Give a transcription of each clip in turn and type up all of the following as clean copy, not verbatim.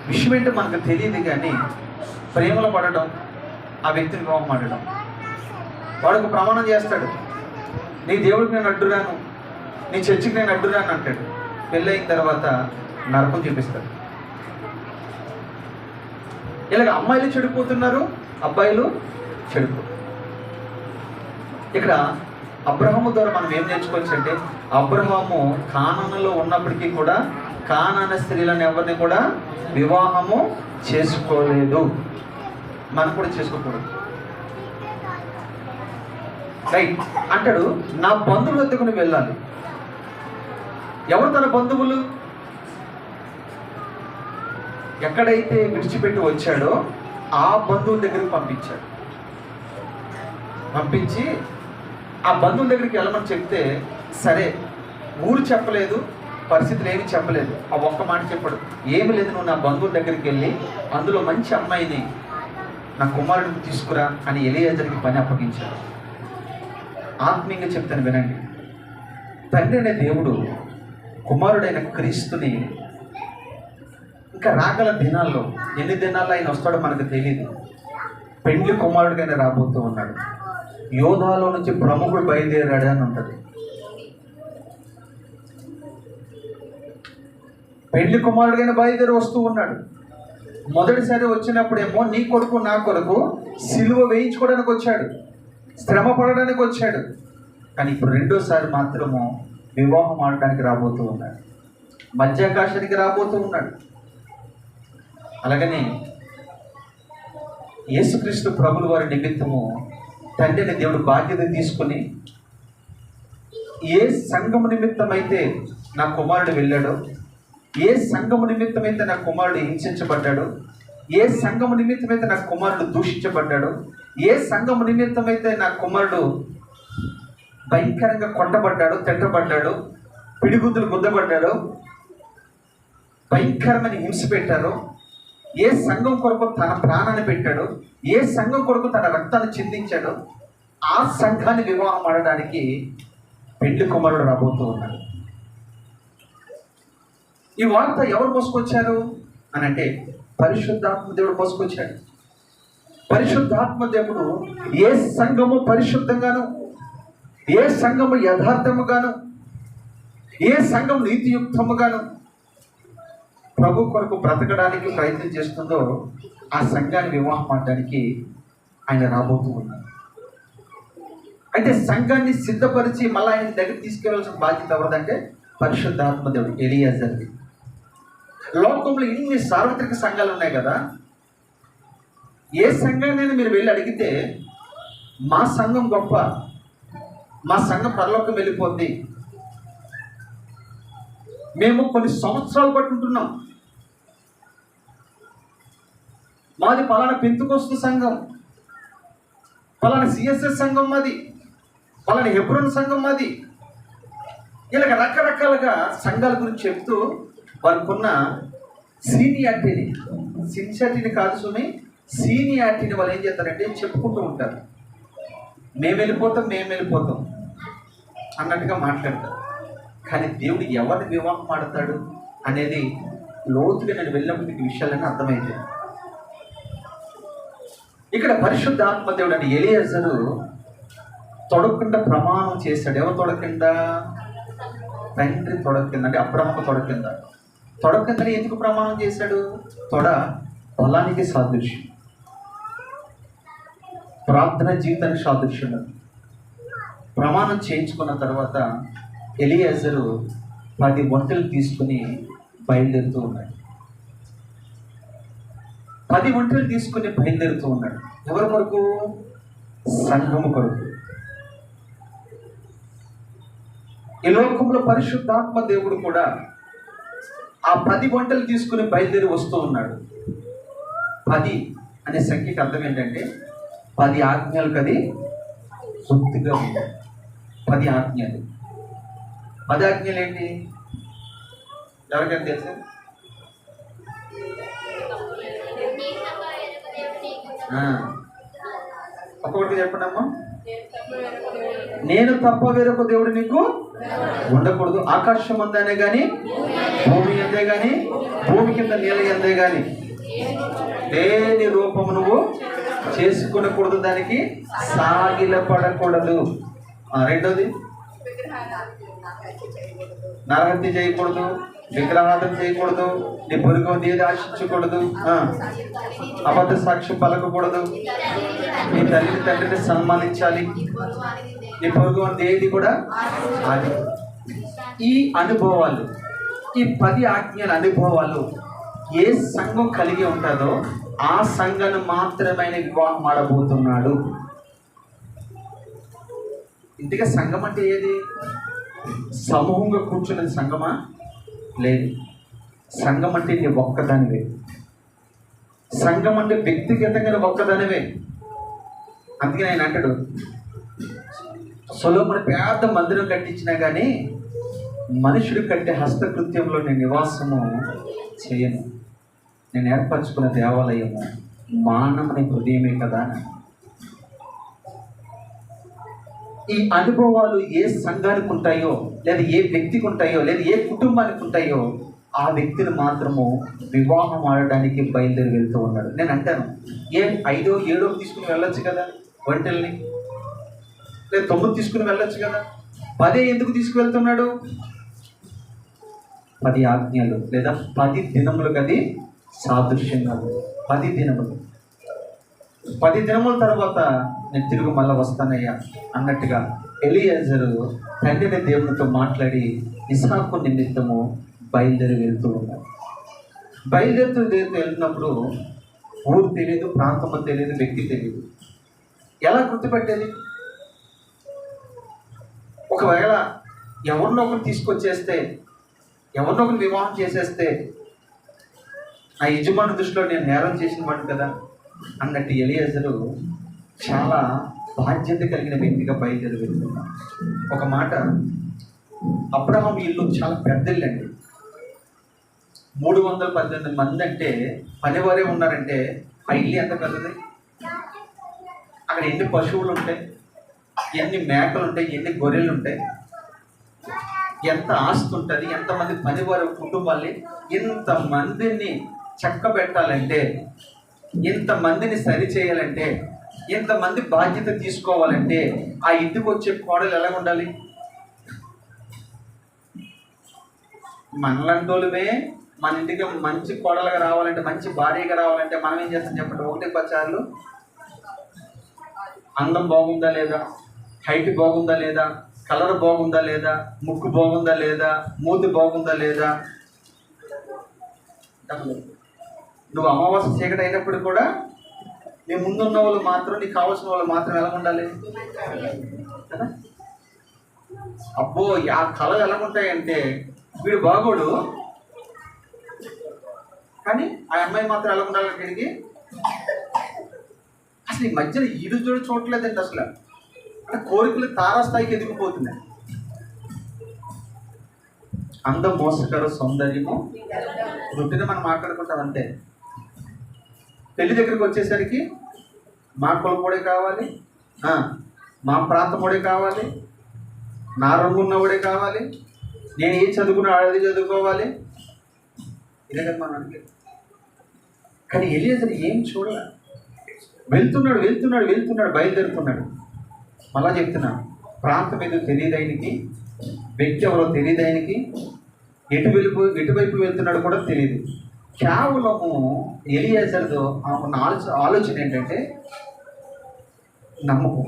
విషయం ఏంటో మనకు తెలియదు, కానీ ప్రేమలో పడటం, ఆ వ్యక్తిని వివాహం ఆడటం. వాడికి ప్రమాణం చేస్తాడు, నీ దేవుడికి నేను అడ్డురాను, నీ చర్చికి నేను అడ్డురాను అంటాడు. పెళ్ళయిన తర్వాత నరకం చూపిస్తాడు. ఇలాగ అమ్మాయిలు చెడిపోతున్నారు, అబ్బాయిలు చెడిపోతున్నారు. ఇక్కడ అబ్రహాము ద్వారా మనం ఏం నేర్చుకోవచ్చు అంటే, అబ్రహాము కానానులో ఉన్నప్పటికీ కూడా కానాన స్త్రీలను ఎవరిని కూడా వివాహము చేసుకోలేదు. మనం కూడా చేసుకోకూడదు. రైట్ అంటాడు, నా బంధువుల వద్దకు నువ్వు వెళ్ళాలి. ఎవరు తన బంధువులు? ఎక్కడైతే విడిచిపెట్టి వచ్చాడో ఆ బంధువుల దగ్గరికి పంపించాడు. పంపించి ఆ బంధువుల దగ్గరికి వెళ్ళమని చెప్తే, సరే ఊరు చెప్పలేదు, పరిస్థితులు ఏమి చెప్పలేదు, ఆ ఒక్క మాట చెప్పాడు, ఏమి లేదు, నువ్వు నా బంధువుల దగ్గరికి వెళ్ళి అందులో మంచి అమ్మాయిని నా కుమారుడికి తీసుకురా అని ఎలియాజరుకి పని అప్పగించాడు. ఆత్మీయంగా చెప్తాను వినండి. తండ్రి అనే దేవుడు కుమారుడైన క్రీస్తుని ఇంకా రాగల దినాల్లో, ఎన్ని దినాల్లో ఆయన వస్తాడో మనకు తెలియదు, పెండ్లి కుమారుడిగా ఆయన రాబోతూ ఉన్నాడు. యోధాలో నుంచి ప్రముఖుడు బయలుదేరాడు అని ఉంటుంది. పెళ్లి కుమారుడిగా బయలుదేరి వస్తూ ఉన్నాడు. మొదటిసారి వచ్చినప్పుడేమో నీ కొడుకు నా కొడుకు సిలువ వేయించుకోవడానికి వచ్చాడు, శ్రమ పడడానికి వచ్చాడు. కానీ ఇప్పుడు రెండోసారి మాత్రము వివాహం ఆడడానికి రాబోతూ ఉన్నాడు, మధ్యాకాశానికి రాబోతూ ఉన్నాడు. అలాగనే యేసుక్రీస్తు ప్రభుల వారి నిమిత్తము తండ్రి అనే దేవుడు బాధ్యత తీసుకొని, ఏ సంఘము నిమిత్తమైతే నా కుమారుడు వెళ్ళాడో, ఏ సంఘము నిమిత్తమైతే నా కుమారుడు హింసించబడ్డాడు, ఏ సంఘము నిమిత్తమైతే నా కుమారుడు దూషించబడ్డాడు, ఏ సంఘము నిమిత్తమైతే నా కుమారుడు భయంకరంగా కొట్టబడ్డాడు, తిట్టబడ్డాడు, పిడిగుద్దులు గుద్దబడ్డాడు, భయంకరమైన హింస పెట్టారు, ఏ సంఘం కొరకు తన ప్రాణాన్ని పెట్టాడు, ఏ సంఘం కొరకు తన రక్తాన్ని చిందించాడు, ఆ సంఘాన్ని వివాహం ఆడడానికి పెళ్లి కుమారుడు రాబోతూ ఉన్నాడు. ఈ వార్త ఎవరు మోసుకొచ్చారు అని అంటే, పరిశుద్ధాత్మ దేవుడు మోసుకొచ్చాడు. పరిశుద్ధాత్మ దేవుడు ఏ సంఘము పరిశుద్ధంగాను, ఏ సంఘము యథార్థముగాను, ఏ సంఘం నీతియుక్తముగాను ప్రభు కొరకు బ్రతకడానికి ప్రయత్నం చేస్తుందో ఆ సంఘాన్ని వివాహం ఆడడానికి ఆయన రాబోతూ ఉన్నాడు. అయితే సంఘాన్ని సిద్ధపరిచి మళ్ళీ ఆయన దగ్గర తీసుకెళ్లాల్సిన బాధ్యత ఎవరిదంటే పరిశుద్ధాత్మ దేవుడు, ఎలియాజర్ది. లోకంలో ఇన్ని సార్వత్రిక సంఘాలు ఉన్నాయి కదా, ఏ సంఘాన్ని మీరు వెళ్ళి అడిగితే మా సంఘం గొప్ప, మా సంఘం పరలోకం వెళ్ళిపోద్ది, మేము కొన్ని సంవత్సరాలు పట్టుకుంటున్నాం, మాది పలానా పెంతుకొస్తు సంఘం, పలానా సిఎస్ఎస్ సంఘం మాది, పలానా హెబ్రోన్ సంఘం మాది, ఇలాగ రకరకాలుగా సంఘాల గురించి చెప్తూ వారికున్న సీనియారిటీని, సిన్సియారిటీని కాదు సుమి, సీనియారిటీని వాళ్ళు ఏం చేస్తారంటే చెప్పుకుంటూ ఉంటారు. మేము వెళ్ళిపోతాం అన్నట్టుగా మాట్లాడతారు. కానీ దేవుడు ఎవరిని వివాహం ఆడతాడు అనేది లోతుగా నేను వెళ్ళినప్పుడు మీకు విషయాలన్నీ అర్థమైంది. ఇక్కడ పరిశుద్ధాత్మ దేవుడు అంటే ఎలియాజరు తొడకుండా ప్రమాణం చేశాడు. ఎవరు తొడకుండా? తండ్రి తొడకింద, అంటే అబ్రహాము తొడకింద. తొడకిందని ఎందుకు ప్రమాణం చేశాడు? తొడ బలానికి సాదృశ్యం, ప్రార్థన జీవితానికి సాదృశ్యం. ప్రమాణం చేయించుకున్న తర్వాత ఎలియాజరు 10 ఒంటెలు తీసుకుని బయలుదేరుతూ ఉన్నాడు. 10 ఒంటెలు తీసుకుని బయలుదేరుతూ ఉన్నాడు. ఎవరి కొరకు? సంఘము కొరకు. ఈ లోకంలో పరిశుద్ధాత్మ దేవుడు కూడా ఆ 10 ఒంటెలు తీసుకుని బయలుదేరి వస్తూ ఉన్నాడు. 10 అనే సంఖ్యకి అర్థం ఏంటంటే 10 ఆజ్ఞలకు అది గుర్తుగా ఉంది. 10 ఆజ్ఞలు. 10 ఆజ్ఞలు ఏంటి? ఎవరికైనా తెలుసా? ఒక్కొక్కటి చెప్పండి అమ్మా. నేను తప్ప వేరొక దేవుడు నీకు ఉండకూడదు. ఆకాశం అందానే కానీ, భూమి అందే కానీ, భూమికి కింద నీళ్ళ ఎందే గాని దేని రూపము నువ్వు చేసుకునకూడదు, దానికి సాగిలపడకూడదు. రెండోది, నరహత్య చేయకూడదు, విగ్రహార్థం చేయకూడదు, నీ పొరుగు ఏది ఆశించకూడదు, అబద్ధ సాక్ష్యం పలకకూడదు, నీ తల్లిని తండ్రిని సన్మానించాలి, నీ పొరుగు ఏది కూడా అది. ఈ అనుభవాలు, ఈ 10 ఆజ్ఞల అనుభవాలు ఏ సంఘం కలిగి ఉంటుందో ఆ సంఘాన్ని మాత్రమే ఆయన వివాహం ఆడబోతున్నాడు. ఇంతగా సంఘం అంటే ఏది? సమూహంగా కూర్చున్నది సంఘమా? లేదు. సంఘం అంటే నీ ఒక్కదానివే. సంఘం అంటే వ్యక్తిగతంగా ఒక్కదానివే. అందుకే ఆయన అంటాడు, సొలొమోను పెద్ద మందిరం కట్టించినా కానీ మనుషుడు కట్టే హస్తకృత్యంలో నేను నివాసము చేయను, నేను ఏర్పరచుకున్న దేవాలయము మానవుని హృదయమే కదా. ఈ అనుభవాలు ఏ సంఘానికి ఉంటాయో, లేదా ఏ వ్యక్తికి ఉంటాయో, లేదా ఏ కుటుంబానికి ఉంటాయో ఆ వ్యక్తిని మాత్రము వివాహం ఆడడానికి బయలుదేరి వెళ్తూ ఉన్నాడు. నేను అంటాను, 5, 7 తీసుకుని వెళ్ళొచ్చు కదా ఒంటెల్ని, లేదా 9 తీసుకుని వెళ్ళొచ్చు కదా. 10 ఎందుకు తీసుకువెళ్తున్నాడు? 10 ఆజ్ఞలు లేదా 10 దినములకు అది సాదృశ్యంగా. 10 దినములు, 10 దినముల తర్వాత నేను తిరుగు మళ్ళీ వస్తానయ్యా అన్నట్టుగా ఎలియాజరు తండ్రిని దేవునితో మాట్లాడి ఇస్సాకు నిమిత్తము బయలుదేరి వెళ్తూ ఉన్నాడు. బయలుదేరుతూ వెళ్తున్నప్పుడు ఊరు తెలియదు, ప్రాంతము తెలియదు, వ్యక్తి తెలియదు. ఎలా గుర్తుపెట్టేది? ఒకవేళ ఎవరినో ఒకరు తీసుకొచ్చేస్తే, ఎవరినో ఒకరు వివాహం చేసేస్తే ఆ యజమాని దృష్టిలో నేను నేరం చేసిన వాడు కదా అన్నట్టు ఎలియాజరు చాలా బాధ్యత కలిగిన వ్యక్తిగా బయలుదేరి వెళ్తున్నాడు. ఒక మాట, అబ్రహాం ఇల్లు చాలా పెద్ద ఇల్లు అండి. 318 మంది అంటే పనివారే ఉన్నారంటే ఆ ఇల్లు ఎంత పెద్దది. అక్కడ ఎన్ని పశువులు ఉంటాయి, ఎన్ని మేకలు ఉంటాయి, ఎన్ని గొర్రెలు ఉంటాయి, ఎంత ఆస్తి ఉంటుంది, ఎంతమంది పనివారు కుటుంబాల్ని, ఇంతమందిని చక్కబెట్టాలంటే, ఇంతమందిని సరి చేయాలంటే, ఇంతమంది బాధ్యత తీసుకోవాలంటే ఆ ఇంటికి వచ్చే కోడలు ఎలా ఉండాలి? మనలంటోళ్ళమే మన ఇంటికి మంచి కోడలుగా రావాలంటే, మంచి భార్యగా రావాలంటే మనం ఏం చేస్తాం చెప్పండి? 1-10 సార్లు అందం బాగుందా లేదా, హైట్ బాగుందా లేదా, కలర్ బాగుందా లేదా, ముక్కు బాగుందా లేదా, మూతి బాగుందా లేదా. నువ్వు అమావాస్య చీకటి అయినప్పుడు కూడా నీ ముందున్న వాళ్ళు మాత్రం, నీకు కావాల్సిన వాళ్ళు మాత్రం ఎలా ఉండాలి కదా. అబ్బో ఆ కళలు ఎలా ఉంటాయంటే వీడు బాగోడు, కానీ ఆ అమ్మాయి మాత్రం ఎలా ఉండాలి వీడికి. అసలు ఈ మధ్యన ఈడు చూడలేదండి అసలు. అంటే కోరికలు తారాస్థాయికి ఎదిగిపోతున్నాయి. అందం మోసకరం, సౌందర్యము రొట్టిన మనం మాట్లాడుకుంటాం అంతే. పెళ్లి దగ్గరికి వచ్చేసరికి మా కులపోడే కావాలి, మా ప్రాంతముడే కావాలి, నా రంగు ఉన్నవాడే కావాలి, నేను ఏ చదువుకున్నా అది చదువుకోవాలి, ఇదే కదా మనం అడిగేది. కానీ ఎలియాజరు ఏం చూడాలి? వెళ్తున్నాడు వెళ్తున్నాడు వెళ్తున్నాడు బయలుదేరుతున్నాడు. మళ్ళా చెప్తున్నాను, ప్రాంతం ఏదో తెలియదు ఆయనకి, వ్యక్తి ఎవరో తెలియదు ఆయనకి, ఎటువైపు వెళ్తున్నాడు కూడా తెలియదు. కేవలము ఎలియాజరుతో ఉన్న ఆలోచన ఏంటంటే నమ్మకం,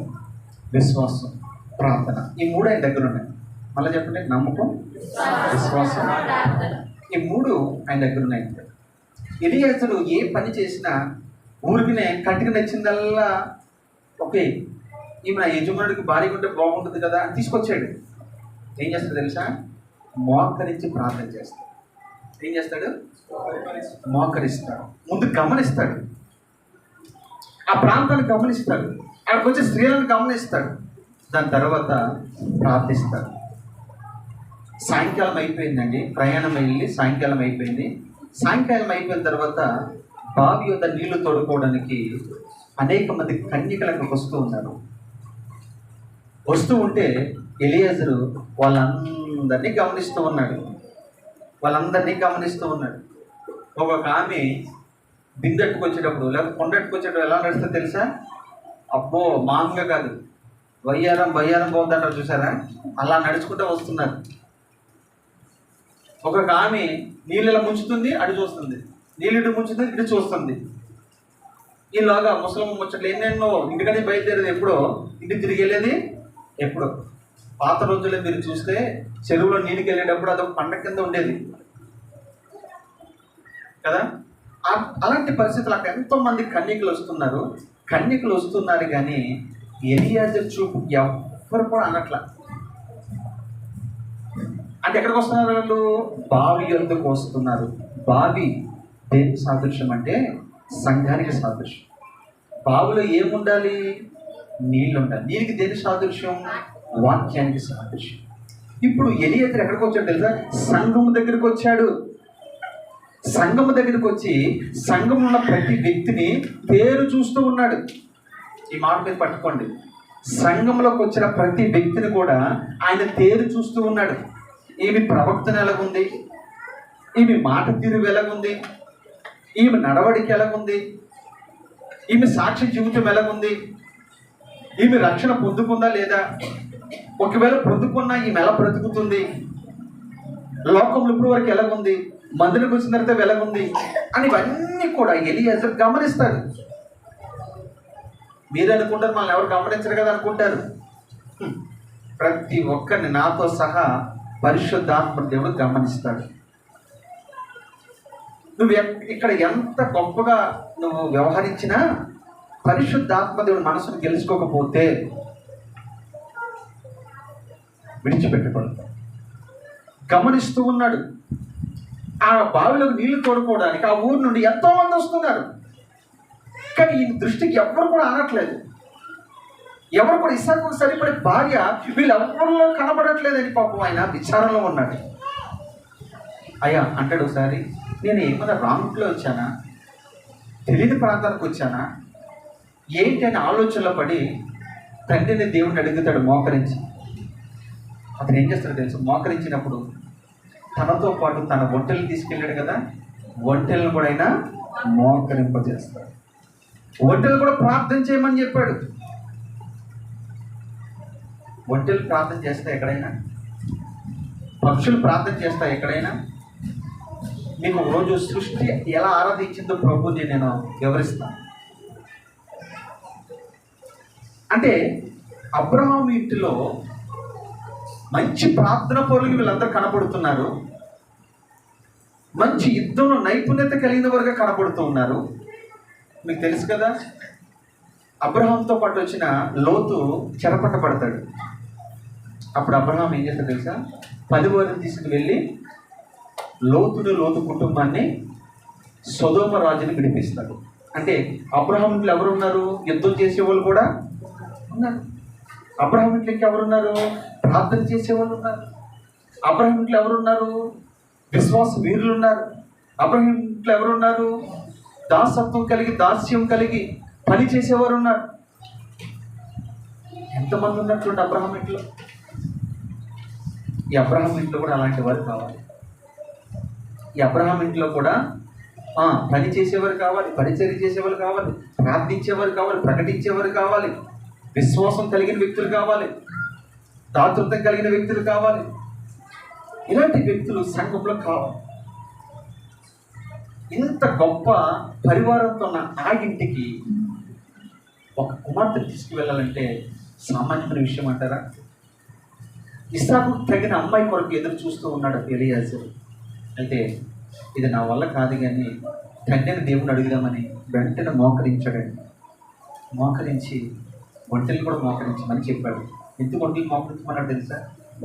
విశ్వాసం, ప్రార్థన. ఈ 3 ఆయన దగ్గర ఉన్నాయి. మళ్ళీ చెప్పండి, నమ్మకం, విశ్వాసం, ఈ 3 ఆయన దగ్గర ఉన్నాయి. ఎలియాజరు ఏ పని చేసినా ఊరికినే కంటికి నచ్చిందల్లా ఓకే ఈమె నా యజమానుడికి భార్య ఉంటే బాగుంటుంది కదా అని తీసుకొచ్చాడు. ఏం చేస్తాడు తెలుసా? మోకరించి ప్రార్థన చేస్తాడు. ఏం చేస్తాడు? మోకరిస్తాడు. ముందు గమనిస్తాడు, ఆ ప్రాంతాన్ని గమనిస్తాడు, అక్కడికి వచ్చే స్త్రీలను గమనిస్తాడు, దాని తర్వాత ప్రార్థిస్తాడు. సాయంకాలం అయిపోయిందండి, ప్రయాణం వెళ్ళి సాయంకాలం అయిపోయింది. సాయంకాలం అయిపోయిన తర్వాత బావి యొద్ద నీళ్లు తోడుకోవడానికి అనేక మంది కన్యకలు అక్కడికి వస్తూ ఉన్నారు. వస్తూ ఉంటే ఎలియాజరు వాళ్ళందరినీ గమనిస్తూ ఉన్నాడు. ఒక్కొక్క ఆమె బిందెట్టుకొచ్చేటప్పుడు లేకపోతే కొండెట్టుకొచ్చేటప్పుడు ఎలా నడుస్తుందో తెలుసా? అబ్బో మామూలుగా కాదు, వయ్యారం పోతుందంటారు చూసారా, అలా నడుచుకుంటూ వస్తున్నారు. ఒక్కొక్క ఆమె నీళ్ళలో ముంచుతుంది, అటు చూస్తుంది, నీళ్ళు ముంచుతుంది, ఇటు చూస్తుంది. ఈలోగా ముసలమ్మ ముచ్చట్లు ఎన్నెన్నో, ఇంటికని బయలుదేరేది ఎప్పుడో, ఇంటికి తిరిగి వెళ్ళేది ఎప్పుడో. పాత రోజుల్లో మీరు చూస్తే చెరువులో నీళ్ళకి వెళ్ళేటప్పుడు అదొక పండగ కింద ఉండేది కదా. అలాంటి పరిస్థితులు అక్కడ ఎంతోమంది కన్యకులు వస్తున్నారు కానీ ఎలియాజరు చూపు ఎవరు కూడా అనట్లా. అంటే ఎక్కడికి వస్తున్నారు వాళ్ళు? బావి యొద్దకు వస్తున్నారు. బావి దేని సాదృశ్యం అంటే సంఘానికి సాదృశ్యం. బావిలో ఏముండాలి? నీళ్ళు ఉండాలి. నీళ్ళకి దేని సాదృశ్యం? వాక్యానికి సాదృశ్యం. ఇప్పుడు ఎలియాజరు ఎక్కడికి వచ్చాడు తెలుసా? సంఘము దగ్గరికి వచ్చాడు. సంఘము దగ్గరికి వచ్చి సంఘంలో ఉన్న ప్రతి వ్యక్తిని పేరు చూస్తూ ఉన్నాడు. ఈ మాట మీద పట్టుకోండి. సంఘంలోకి వచ్చిన ప్రతి వ్యక్తిని కూడా ఆయన పేరు చూస్తూ ఉన్నాడు. ఈమె ప్రవక్తన ఎలాగుంది, ఈమె మాట తీరు ఎలాగుంది, ఈమె నడవడికి ఎలాగుంది, ఈమె సాక్షి జీవితం ఎలాగుంది, ఈమె రక్షణ పొందుకుందా లేదా, ఒకవేళ పొందుకున్నా ఈమె ఎలా బ్రతుకుతుంది, లోకంలో ఇప్పుడు వరకు ఎలాగుంది, మందిరికి వచ్చిన తర్వాత ఎలాగుంది అని ఇవన్నీ కూడా ఎలియాజరు గమనిస్తాడు. మీరు అనుకుంటారు మనల్ని ఎవరు గమనించరు కదా అనుకుంటారు. ప్రతి ఒక్కరిని నాతో సహా పరిశుద్ధాత్మ దేవుడు గమనిస్తాడు. నువ్వు ఇక్కడ ఎంత గొప్పగా నువ్వు వ్యవహరించినా పరిశుద్ధాత్మ దేవుడు మనసును గెలుచుకోకపోతే విడిచిపెట్టబడతాడు. గమనిస్తూ ఉన్నాడు. ఆ బావిలోకి నీళ్లు తోడుకోవడానికి ఆ ఊరు నుండి ఎంతో మంది వస్తున్నారు. కానీ ఈ దృష్టికి ఎవరు కూడా అనట్లేదు. ఎవరు కూడా ఇస్సాకుకు సరిపడే భార్య వీళ్ళెవరిలో కనబడట్లేదని పాపం ఆయన విచారంలో ఉన్నాడు. అయ్యా అంటాడు ఒకసారి, నేను ఏమైనా రాంగ్లో వచ్చానా, తెలియని ప్రాంతానికి వచ్చానా ఏంటి అని ఆలోచనలో పడి తండ్రిని దేవుడిని అడుగుతాడు మోకరించి. అతను ఏం చేస్తాడు తెలుసు? మోకరించినప్పుడు తనతో పాటు తన ఒంటెలు తీసుకెళ్ళాడు కదా, ఒంటెలను కూడా ఆయన మోకరింపజేస్తాడు. ఒంటెలు కూడా ప్రార్థన చేయమని చెప్పాడు. ఒంటెలు ప్రార్థన చేస్తా ఎక్కడైనా, పక్షులు ప్రార్థన చేస్తా ఎక్కడైనా. మీకు ఒక రోజు సృష్టి ఎలా ఆరాధించిందో ప్రభుని నేను వివరిస్తాను. అంటే అబ్రహాం ఇంటిలో మంచి ప్రార్థన పరులు వీళ్ళందరూ కనపడుతున్నారు. మంచి యుద్ధంలో నైపుణ్యత కలిగిన వారుగా కనపడుతూ ఉన్నారు. మీకు తెలుసు కదా, అబ్రహాంతో పాటు వచ్చిన లోతు చెరపట్టబడతాడు. అప్పుడు అబ్రహాం ఏం చేస్తాడు తెలుసా? 10 వారిని తీసుకువెళ్ళి లోతు కుటుంబాన్ని సొదొమ రాజుని విడిపిస్తాడు. అంటే అబ్రహాం ఇంట్లో ఎవరున్నారు? యుద్ధం చేసేవాళ్ళు కూడా ఉన్నారు. అబ్రహాం ఇంట్లో ఎవరున్నారు? ప్రార్థన చేసేవాళ్ళు ఉన్నారు. అబ్రహాం ఇంట్లో ఎవరున్నారు? విశ్వాస వీరులు ఉన్నారు. అబ్రహాం ఇంట్లో ఎవరున్నారు? దాసత్వం కలిగి దాస్యం కలిగి పని చేసేవారు ఉన్నారు. ఎంతమంది ఉన్నట్లుండి అబ్రహాం ఇంట్లో. ఈ అబ్రహాం ఇంట్లో కూడా అలాంటి వారు కావాలి. ఈ అబ్రహాం ఇంట్లో కూడా పని చేసేవారు కావాలి, పరిచర్య చేసేవారు కావాలి, ప్రార్థించేవారు కావాలి, ప్రకటించేవారు కావాలి, విశ్వాసం కలిగిన వ్యక్తులు కావాలి, దాతృత్వం కలిగిన వ్యక్తులు కావాలి. ఇలాంటి వ్యక్తులు సంఘంలో కావాలి. ఇంత గొప్ప పరివారంతో ఉన్న ఆ ఇంటికి ఒక కుమార్తె తీసుకువెళ్ళాలంటే సామాన్యమైన విషయం అంటారా? ఇస్సాకు తగిన అమ్మాయి కొరకు ఎదురు చూస్తూ ఉన్నాడు ఎలియాజరు. అయితే ఇది నా వల్ల కాదు కానీ తండ్రిని దేవుని అడుగుదామని వెంటనే మోకరించాడండి. మోకరించి ఒంటెలు కూడా మోకరించమని చెప్పాడు. ఎందుకు ఒంటెలు మోకరించమన్నాడు తెలుసా?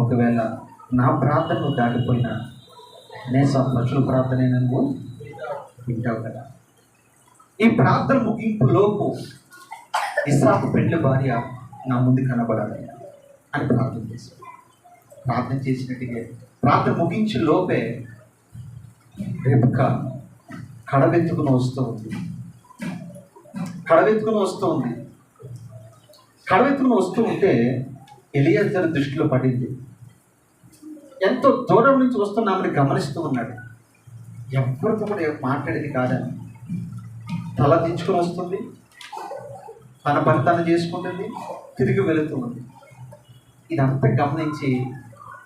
ఒకవేళ నా ప్రార్థన నువ్వు దాటిపోయినా పక్షుల ప్రార్థన నువ్వు వింటావు కదా. ఈ ప్రార్థన ముగింపు లోపు ఇస్సాకు పెండ్లి భార్య నా ముందు కనబడాలి అని ప్రార్థన చేశాడు. ప్రార్థన చేసినట్టుగా ప్రార్థన ముగించి లోపే రెబెక్కా కడవెత్తుకుని వస్తూ ఉంది. కడవెత్తుకుని వస్తూ ఉంటే ఎలియాజరు దృష్టిలో పడింది. ఎంతో దూరం నుంచి వస్తున్నామని గమనిస్తూ ఉన్నాడు. ఎవరితో కూడా మాట్లాడేది కాదని తల దించుకొని వస్తుంది, తన పని తను చేసుకుంటుంది, తిరిగి వెళుతుంది. ఇదంతా గమనించి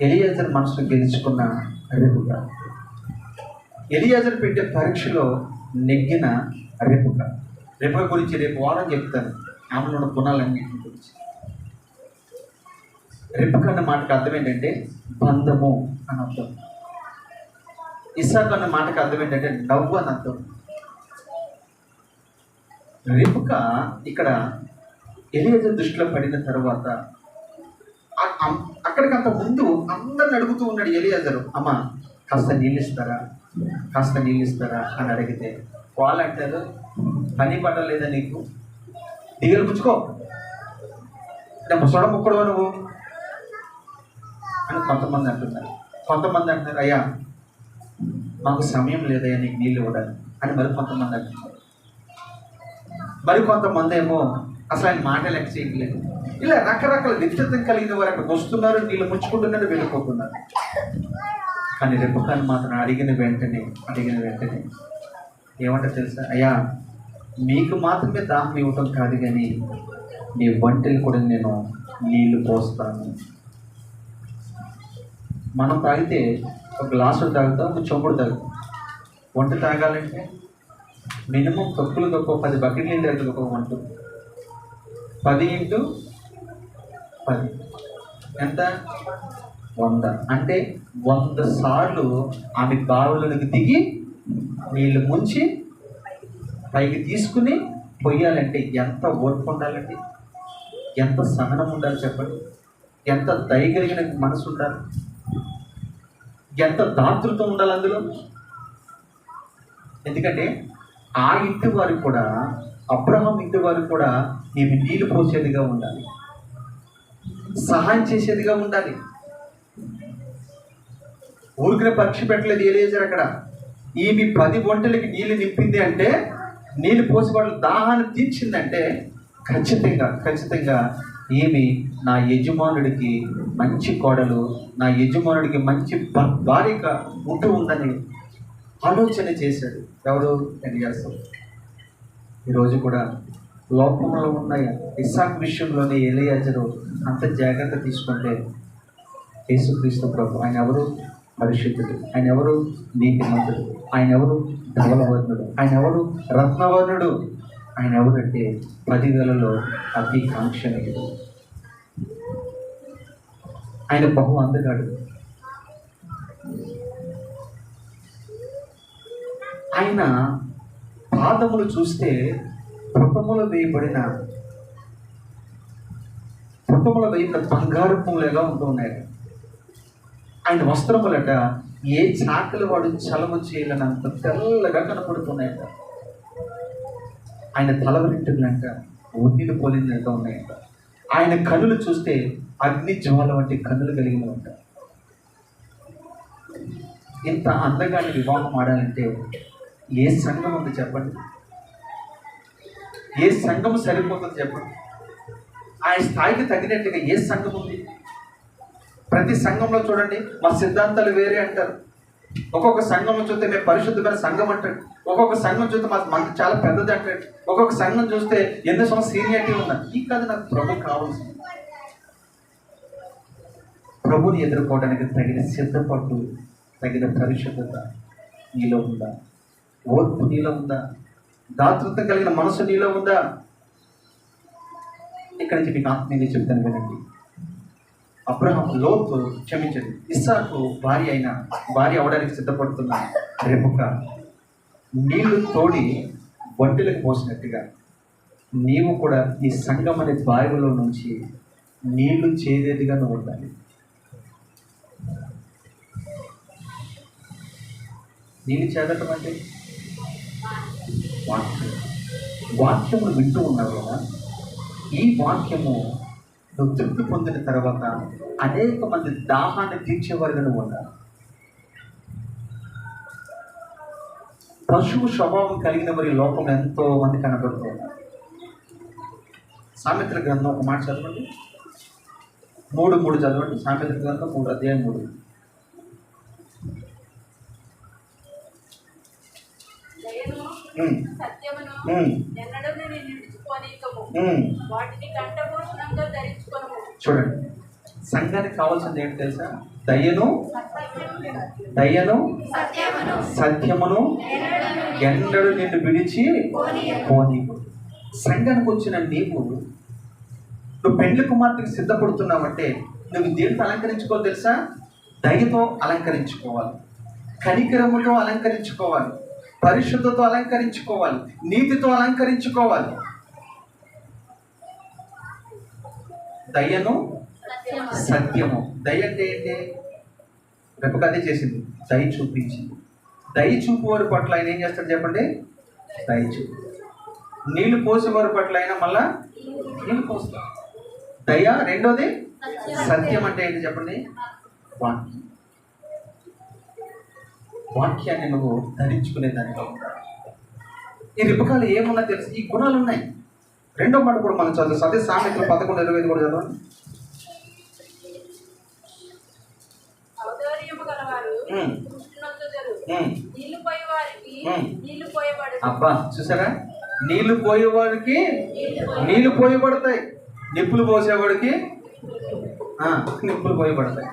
ఎలియాజర్ మనసును గెలుచుకున్న రెబెకా, ఎలియాజర్ పెట్టే పరీక్షలో నెగ్గిన రెబెకా. రెబెకా గురించి రేపు వారం చెప్తాను, ఆమెలో ఉన్న గుణాలన్నింటి గురించి. రెబెకా అన్న మాటకు అర్థం ఏంటంటే బంధము అని అర్థం. ఇస్సాకు అన్న మాటకు అర్థం ఏంటంటే నవ్వు అని అర్థం. రెబెకా ఇక్కడ ఎలియాజర్ దృష్టిలో పడిన తర్వాత అక్కడికంత ముందు అందరిని అడుగుతూ ఉన్నాడు ఎలియాజరు, అమ్మ కాస్త నీళ్ళు ఇస్తారా, కాస్త నీళ్ళు ఇస్తారా అని అడిగితే వాళ్ళు అంటారు, పని పడలేదా నీకు, దిగలు పుచ్చుకో, సొడ ముక్కడవా నువ్వు అని కొంతమంది అంటున్నారు. కొంతమంది అంటున్నారు, అయ్యా మాకు సమయం లేదయ్యా నీకు నీళ్ళు ఇవ్వడానికి అని మరి కొంతమంది అంటున్నారు. మరి కొంతమంది ఏమో అసలు ఆయన మాట లెక్క చేయట్లేదు. ఇలా రకరకాల వ్యక్తిత్వం కలిగిన వారు అక్కడికి వస్తున్నారు, నీళ్ళు ముచ్చుకుంటున్నారు, వెళ్ళిపోతున్నారు. కానీ రెబెకాను మాత్రం అడిగిన వెంటనే ఏమంటే తెలుసా, అయ్యా మీకు మాత్రమే దాహం ఇవ్వటం కాదు కానీ నీ వంటలు కూడా నేను నీళ్లు పోస్తాను. మనం తాగితే ఒక గ్లాసులు తాగుతాం, ఒక చెంబుడు తాగుతాం. వంట తాగాలంటే మినిమం తక్కువ 10 బకెట్ నీళ్ళు తాగుతుంది ఒక వంట. 10 × 10 ఎంత? 100. అంటే 100 సార్లు ఆమె బావులకు దిగి నీళ్ళు ముంచి పైకి తీసుకుని పొయ్యాలంటే ఎంత ఓర్పు ఉండాలండి, ఎంత సహనం ఉండాలి చెప్పండి, ఎంత దయగలిగిన మనసు ఉండాలి, ఎంత దాతృత్వం ఉండాలి అందులో. ఎందుకంటే ఆ ఇంటి వారు కూడా, అబ్రహాం ఇంటి వారు కూడా ఈమె నీళ్ళు పోసేదిగా ఉండాలి, సహాయం చేసేదిగా ఉండాలి. ఊరికిన పరీక్ష పెట్టలేదు ఎలియాజర్ అక్కడ. ఈమె 10 వంటలకి నీళ్ళు నింపింది అంటే, నీళ్ళు పోసి వాళ్ళు దాహాన్ని తీర్చిందంటే ఖచ్చితంగా ఈమె నా యజమానుడికి మంచి కోడలు, నా యజమానుడికి మంచి భార్యగా ఉంటూ ఉందని ఆలోచన చేశాడు. ఎవరు? ఎలియాజరు. ఈరోజు కూడా లోకంలో ఉన్న ఇస్సాకు విషయంలోనే ఎలియాజరు అంత జాగ్రత్త తీసుకుంటే, యేసుక్రీస్తు ప్రభు ఆయన ఎవరు? పరిశుద్ధుడు. ఆయన ఎవరు? నీతిమంతుడు. ఆయన ఎవరు? ధవలవర్ణుడు. ఆయన ఎవరు? రత్నవర్ణుడు. ఆయన ఎవరంటే 10,000లో అతి కాంక్షణీయుడు. ఆయన బహు అందగాడు. ఆయన పాదములు చూస్తే పుటములో వేయబడిన బంగారు పువ్వులుగా ఉంటున్నాయి. ఆయన వస్త్రములట ఏ చాకలి వాడు చలము చేయలేనంత తెల్లగా కనపడుతున్నాయట. ఆయన తల వెంట్రుకలంట ఒడ్డిని పోలినట్టుగా ఉన్నాయంట. ఆయన కన్నులు చూస్తే అగ్ని జ్వాల వంటి కన్నులు కలిగిన ఉంట. ఇంత అందగాన్ని వివాహం ఆడాలంటే ఏ సంఘం ఉంది చెప్పండి? ఏ సంఘం సరిపోతుంది చెప్పండి? ఆయన స్థాయికి తగినట్టుగా ఏ సంఘం ఉంది? ప్రతి సంఘంలో చూడండి, మా సిద్ధాంతాలు వేరే అంటారు. ఒక్కొక్క సంఘంలో చూస్తే మేము పరిశుద్ధమైన సంఘం అంటాడు, ఒక్కొక్క సంఘం చూస్తే మనకు చాలా పెద్దది అంటాడు, ఒక్కొక్క సంఘం చూస్తే ఎన్నో సంవత్సరం సీనియారిటీ ఉందా. ఈ కాదు నాకు ప్రభు కావాల్సింది. ప్రభుని ఎదుర్కోవడానికి తగిన సిద్ధపాటు, తగిన పరిశుద్ధత నీలో ఉందా? ఓర్పు నీలో ఉందా? దాతృత్వం కలిగిన మనసు నీలో ఉందా? ఇక్కడి నుంచి మీకు ఆత్మీయంగా చెప్తాను వినండి. అబ్రహాం లోతు క్షమించండి ఇస్సాకు భార్య అవడానికి సిద్ధపడుతున్న రెబెకా నీళ్లు తోడి ఒంటెలకు పోసినట్టుగా నీవు కూడా ఈ సంఘం అనే బావిలో నుంచి నీళ్లు చేదేదిగా నువ్వు ఉండాలి. నీళ్ళు చేదటం అంటే వాక్యములు వింటూ ఉన్నారు కదా. ఈ వాక్యము నువ్వు తృప్తి పొందిన తర్వాత అనేక మంది దాహాన్ని తీర్చేవారుగా నువ్వు ఉండాలి. పశువు స్వభావం కలిగిన వారి లోకంలో ఎంతో మంది కనబడుతూ ఉన్నారు. సామెతల గ్రంథం ఒక మాట చదవండి, 3:3 చదవండి. సామెతల గ్రంథం 3 అధ్యాయం 3. ఉమ్, సత్యమును ఉమ్, ఎన్నడూ నిలుచుకోనీకము. ఉమ్. వాటిని కంఠభూషణంగా ధరించుకొనుము. చూడండి, సంఘానికి కావాల్సింది ఏంటి తెలుసా? దయను సత్యమును ఎన్నడూ నిన్ను విడిచి పోనీవు. సంఘానికి వచ్చిన నువ్వు పెండ్లి కుమార్తెకి సిద్ధపడుతున్నావంటే నువ్వు దేనితో అలంకరించుకోవాలి తెలుసా? దయతో అలంకరించుకోవాలి, కనికరముతో అలంకరించుకోవాలి, పరిశుద్ధతో అలంకరించుకోవాలి, నీతితో అలంకరించుకోవాలి. దయను సత్యము. దయ అంటే ఏంటి? రెప్పక అదే చేసింది, దయ చూపించింది. దయ చూపువారి పట్ల ఆయన ఏం చేస్తాడు చెప్పండి? దయ చూపు. నీళ్లు పోసేవారి పట్ల అయినా మళ్ళా నీళ్ళు పోస్తాడు. దయ. రెండోది సత్యం. అంటే ఏంటి చెప్పండి? వాక్యం. వాక్యాన్ని నువ్వు ధరించుకునేదానిగా ఉంటాడు. ఈ రిపకాలు ఏమున్నా తెలుసు, ఈ గుణాలు ఉన్నాయి. రెండో మాట కూడా మనం చదువు, అదే సామెతలు 11:25 కూడా చదవండి. ఔదార్యము గలవారు కృష్ణునొందుదురు. నీళ్లు పోయేవారికి నీళ్లు పోయబడదు. అబ్బా, చూసారా? నీళ్లు పోయేవాడికి నీళ్లు పోయబడతాయి, నిప్పులు పోసేవాడికి నిప్పులు పోయబడతాయి.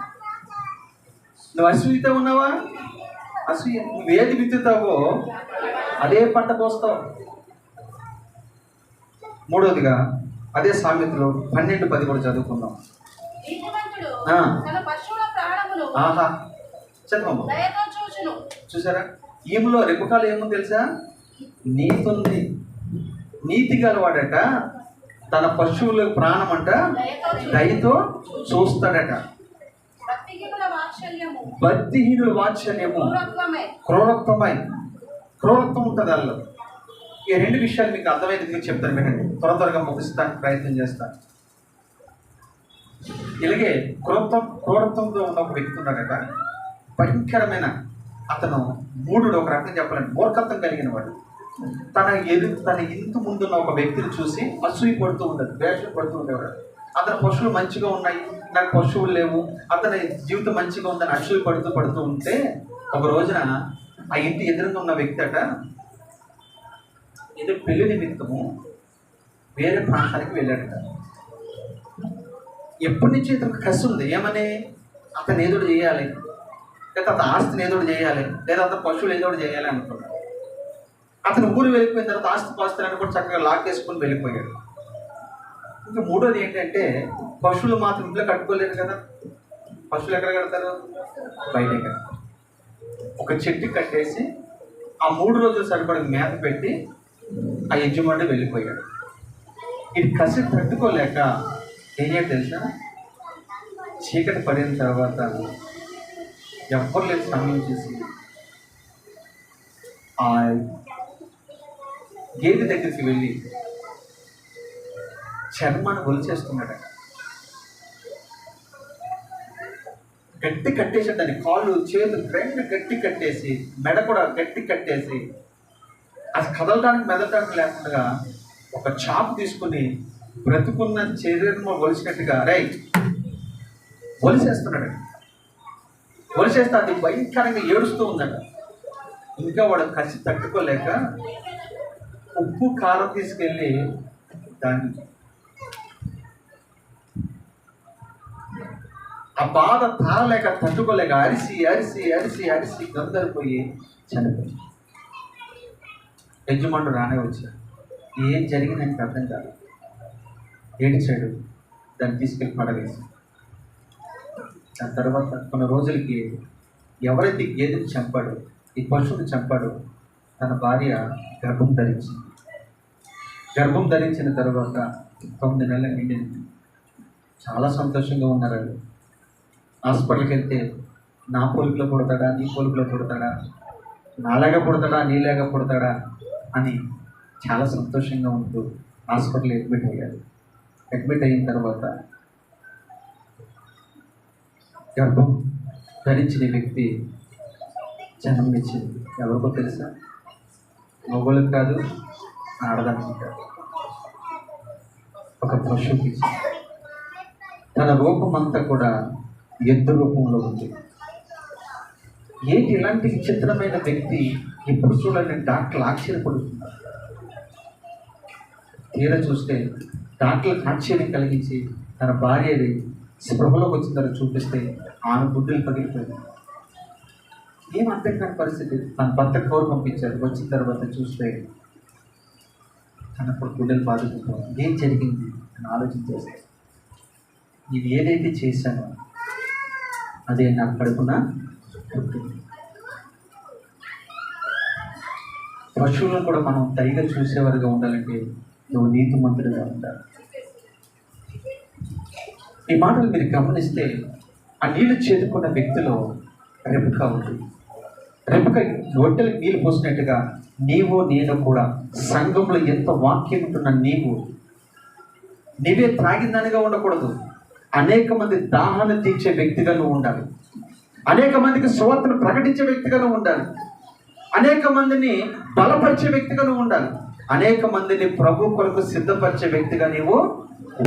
నువ్వు అసూయతో ఉన్నావా? అసూయ. నువ్వు ఏది విత్తుతావో అదే పంట కోస్తావు. మూడోదిగా అదే సామెతలు 12:10 కూడా చదువుకుందాం. నీతిమంతుడు తన పశువుల ప్రాణమును ఆహా, చదవమ్మా. దయతో చూచును. చూసారా? ఈమెలో రెప్పకాలు ఏమో తెలుసా? నీతి ఉంది. నీతి గలవాడట తన పశువుల ప్రాణం అంట దయతో చూస్తాడట. భక్తిహీనుల వాత్సల్యము క్రూరత్వం ఉంటుంది వాళ్ళు. ఈ రెండు విషయాలు మీకు అర్థమైంది మీకు చెప్తాను, వినండి. త్వరగా ముగిస్తానికి ప్రయత్నం చేస్తాను. ఇలాగే క్రూరత్వంతో ఉన్న ఒక వ్యక్తి ఉన్నాడట. భయంకరమైన అతను మూఢుడు, ఒక రకంగా చెప్పాలంటే మూర్ఖత్వం కలిగిన వాడు. తన ఇంటి ముందున్న ఒక వ్యక్తిని చూసి అసూయ పడుతూ ఉండదు, ద్వేషం పడుతూ ఉండేవాడు. అతని పశువులు మంచిగా ఉన్నాయి, నాకు పశువులు లేవు, అతని జీవితం మంచిగా ఉందని అసూయ పడుతూ ఉంటే ఒక రోజున ఆ ఇంటి ఎదురుగా ఉన్న వ్యక్తి అట ఏదో పెళ్లి నిమిత్తము వేరే ప్రాంతానికి వెళ్ళాడట. ఎప్పటి నుంచి ఇతనికి కసి ఉంది, ఏమని అతను ఏదో చేయాలి, లేదా అతని ఆస్తిని ఏదో చేయాలి, లేదా అతని పశువులు ఏదో చేయాలి అనుకున్నాడు. అతను ఊరు వెళ్ళిపోయిన తర్వాత ఆస్తి పాస్తులను కూడా చక్కగా లాక్కేసుకొని వెళ్ళిపోయాడు. ఇంకా మూడోది ఏంటంటే పశువులు మాత్రం ఇంట్లో కట్టుకోలేరు కదా. పశువులు ఎక్కడ కడతారు? బయటే కడతారు. ఒక చెట్టు కట్టేసి ఆ 3 రోజులు సరిపడిన మేత పెట్టి ఆ యజమాని వెళ్ళిపోయాడు. ఇది కసి తట్టుకోలేక ఏం చేయాలి తెలుసా? చీకటి పడిన తర్వాత ఎవ్వరు లేదు సమయం చేసి ఆ గేదె దగ్గరికి వెళ్ళి చర్మాన్ని ఒలిచేస్తున్నాడు. గట్టి కట్టేసి దాన్ని కాళ్ళు చేతులు రెండు గట్టి కట్టేసి మెడ కూడా గట్టి కట్టేసి అది కదలడానికి మెదలడానికి లేకుండా ఒక చాపు తీసుకుని బ్రతుకున్న శరీరం ఒలిచినట్టుగా ఒలిసేస్తున్నాడు. ఒలిసేస్తే అది భయంకరంగా ఏడుస్తూ ఉందట. ఇంకా వాడు కసి తట్టుకోలేక ఉప్పు కారం తీసుకెళ్ళి దాన్ని ఆ బాధ తాళలేక తట్టుకోలేక అరిసి గందరిపోయి చనిపోయింది. యజమానుడు రానే వచ్చాడు. ఏం జరిగిందని అర్థం కాదు. ఏడిచాడు, దాన్ని తీసుకెళ్ళి పడవేసి. దాని తర్వాత కొన్ని రోజులకి ఎవరైతే గేదెని చంపాడో, ఈ పశువుని చంపాడో తన భార్య గర్భం ధరించింది. గర్భం ధరించిన తర్వాత 9 నెలల నిండింది. చాలా సంతోషంగా ఉన్నారు. హాస్పిటల్కి వెళ్తే నా పోలికలో పుడతాడా, నీ పోలికలో పుడతాడా, నాలాగా పుడతాడా, నీలాగా పుడతాడా అని చాలా సంతోషంగా ఉంటూ హాస్పిటల్ అడ్మిట్ అయ్యారు. అడ్మిట్ అయిన తర్వాత గర్భం ధరించిన వ్యక్తి జన్మనిచ్చింది. ఎవరికో తెలుసా? మగవాళ్ళకి కాదు, ఆడదానికి కాదు, ఒక పశువుకి. తన రూపం అంతా కూడా ఎద్దు రూపంలో ఉంది. ఏంటి ఇలాంటి విచిత్రమైన వ్యక్తి ఎప్పుడు చూడాలని డాక్టర్లు ఆశ్చర్యపడుతున్నారు. తీరా చూస్తే డాక్టర్లకు ఆశ్చర్యం కలిగించి తన భార్యది స్పృహలోకి వచ్చిన తర్వాత చూపిస్తే ఆమె గుడ్డలు పగిలిపోయింది. ఏం అర్థం కాని పరిస్థితి. తన భర్త కౌరు పంపించారు. వచ్చిన తర్వాత చూస్తే తనప్పుడు గుడ్డలు బాధపడిపోయింది. ఏం జరిగింది అని ఆలోచించేస్తే, నేను ఏదైతే చేశానో అదే నాకు కడుపున పుట్టింది. పశువులను కూడా మనం దయగా చూసేవారుగా ఉండాలంటే నువ్వు నీతిమంతుడిగా ఉండాలి. ఈ మాటలు మీరు గమనిస్తే ఆ నీళ్లు చేదుకున్న వ్యక్తిలో రెబెకా ఉంది. రెబెకా రొట్టెలకు నీళ్ళు పోసినట్టుగా నీవు నేను కూడా సంఘంలో ఎంత వాక్యం ఉంటున్న నీవే త్రాగిందనిగా ఉండకూడదు. అనేక మంది దాహాన్ని తీర్చే వ్యక్తిగా నువ్వు ఉండాలి. అనేక మందికి సువార్తను ప్రకటించే వ్యక్తిగా నువ్వు ఉండాలి. అనేక మందిని బలపరిచే వ్యక్తిగా నువ్వు ఉండాలి. అనేక మందిని ప్రభు కొరకు సిద్ధపరిచే వ్యక్తిగా నీవు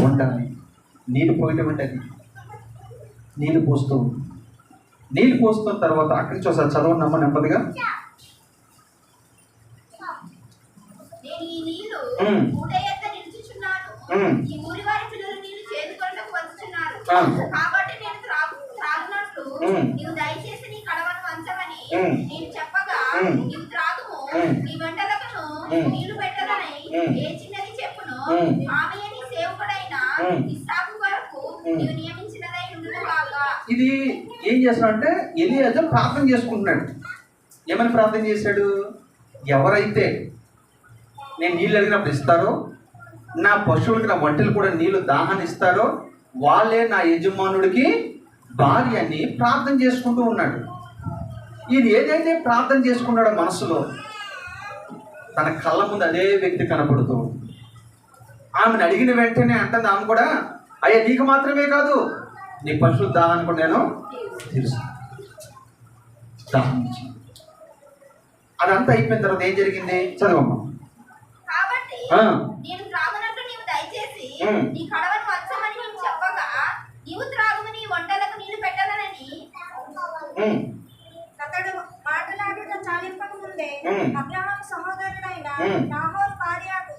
ఉండాలి. నీళ్ళు పోయటం అంటే అది. నీళ్ళు పోస్తున్న తర్వాత అక్కడి నుంచి ఒకసారి చదవనమ్మ నెమ్మదిగా. నేను ఈ నీళ్లు ఊట ఎత్త నిలుచుచున్నాను. ఈ ఊరి వారి పిల్లలు నీళ్లు చేదుకొనుటకు వచ్చుచున్నారు. కాబట్టి నేను త్రాగునట్లు నీవు దయచేసి నీ కడవను వంచమని నేను చెప్పగా, నీవు త్రాగుము, నీ వెంటలకును నీళ్లు పెట్టదనై ఏ చిన్నది చెప్పును. ఆమె నీ సేవకుడైన ఇస్సాకు కొరకు నీవు నియమించినదై ఉండునుగాక. ఇది ఏం చేస్తున్నాడంటే ఎలీయాజరు ప్రార్థన చేసుకుంటున్నాడు. ఏమని ప్రార్థన చేశాడు? ఎవరైతే నేను నీళ్ళు అడిగినప్పుడు ఇస్తారో, నా పశువులకి నా ఒంటెలు కూడా నీళ్ళు దాహాన్ని ఇస్తారో వాళ్ళే నా యజమానుడికి భార్య అని ప్రార్థన చేసుకుంటూ ఉన్నాడు. ఈయన ఏదైతే ప్రార్థన చేసుకున్నాడో మనసులో, తన కళ్ళ ముందు అదే వ్యక్తి కనపడుతూ ఆమెను అడిగిన వెంటనే అంటుంది ఆమె కూడా, అయ్యా నీకు మాత్రమే కాదు నీ పశువుల దాహాన్ని కూడా నేను తెలుసు. దాహం అదంతా అయిపోయిన తర్వాత ఏం జరిగింది చదవమ్మా. కాబట్టి నేను త్రాగునట్లు నీవు దయచేసి నీ కడవను వంచమని నేను చెప్పగా, నీవు త్రాగుము, నీ వంటలకు నీళ్లు పెట్టదనని అతడు మాట్లాడుట చాలింపక ముందే అబ్రహాము సహోదరుడైన నాహోరు భార్యకు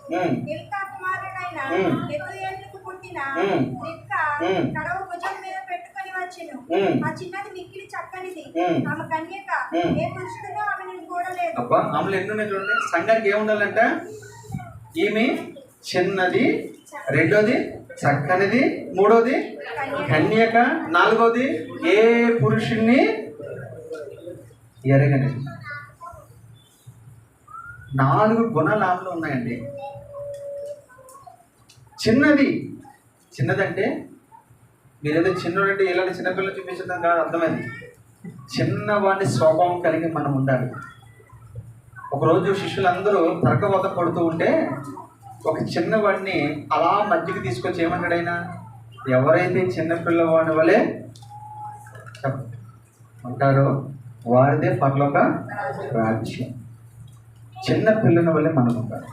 మిల్కా కుమారుడైన బెతూయేలుకు పుట్టిన రిబ్కా కడవ భుజం మీద పెట్టుకొని వచ్చెను. ఆ చిన్నది మిక్కిలి చక్కనిది, ఆమె కన్యక, ఏ పురుషుడునో ఆమె నేను చూడలేదు. ఆమెలు ఎన్నున్నాయి చూడండి. సంఘానికి ఏముండాలంట? ఈమె చిన్నది, రెండోది చక్కనిది, మూడోది కన్యక, నాలుగోది ఏ పురుషుణ్ణి ఎరగని. 4 గుణాలు ఆమెలో ఉన్నాయండి. చిన్నదంటే మీరేదో చిన్నోడంటే ఇలాంటి చిన్నపిల్లలు చూపించడం కాదు, అర్థమైంది. చిన్నవాడిని స్వభావం కలిగి మనం ఉండాలి. ఒకరోజు శిష్యులందరూ తర్కబోధ పడుతూ ఉంటే ఒక చిన్నవాడిని అలా మధ్యకి తీసుకొచ్చి ఏమన్నాడు ఆయన? ఎవరైతే చిన్నపిల్లవాడి వలె ఉంటారో వారిదే పరలోక రాజ్యం. చిన్న పిల్లల వల్లే మనం ఉండాలి.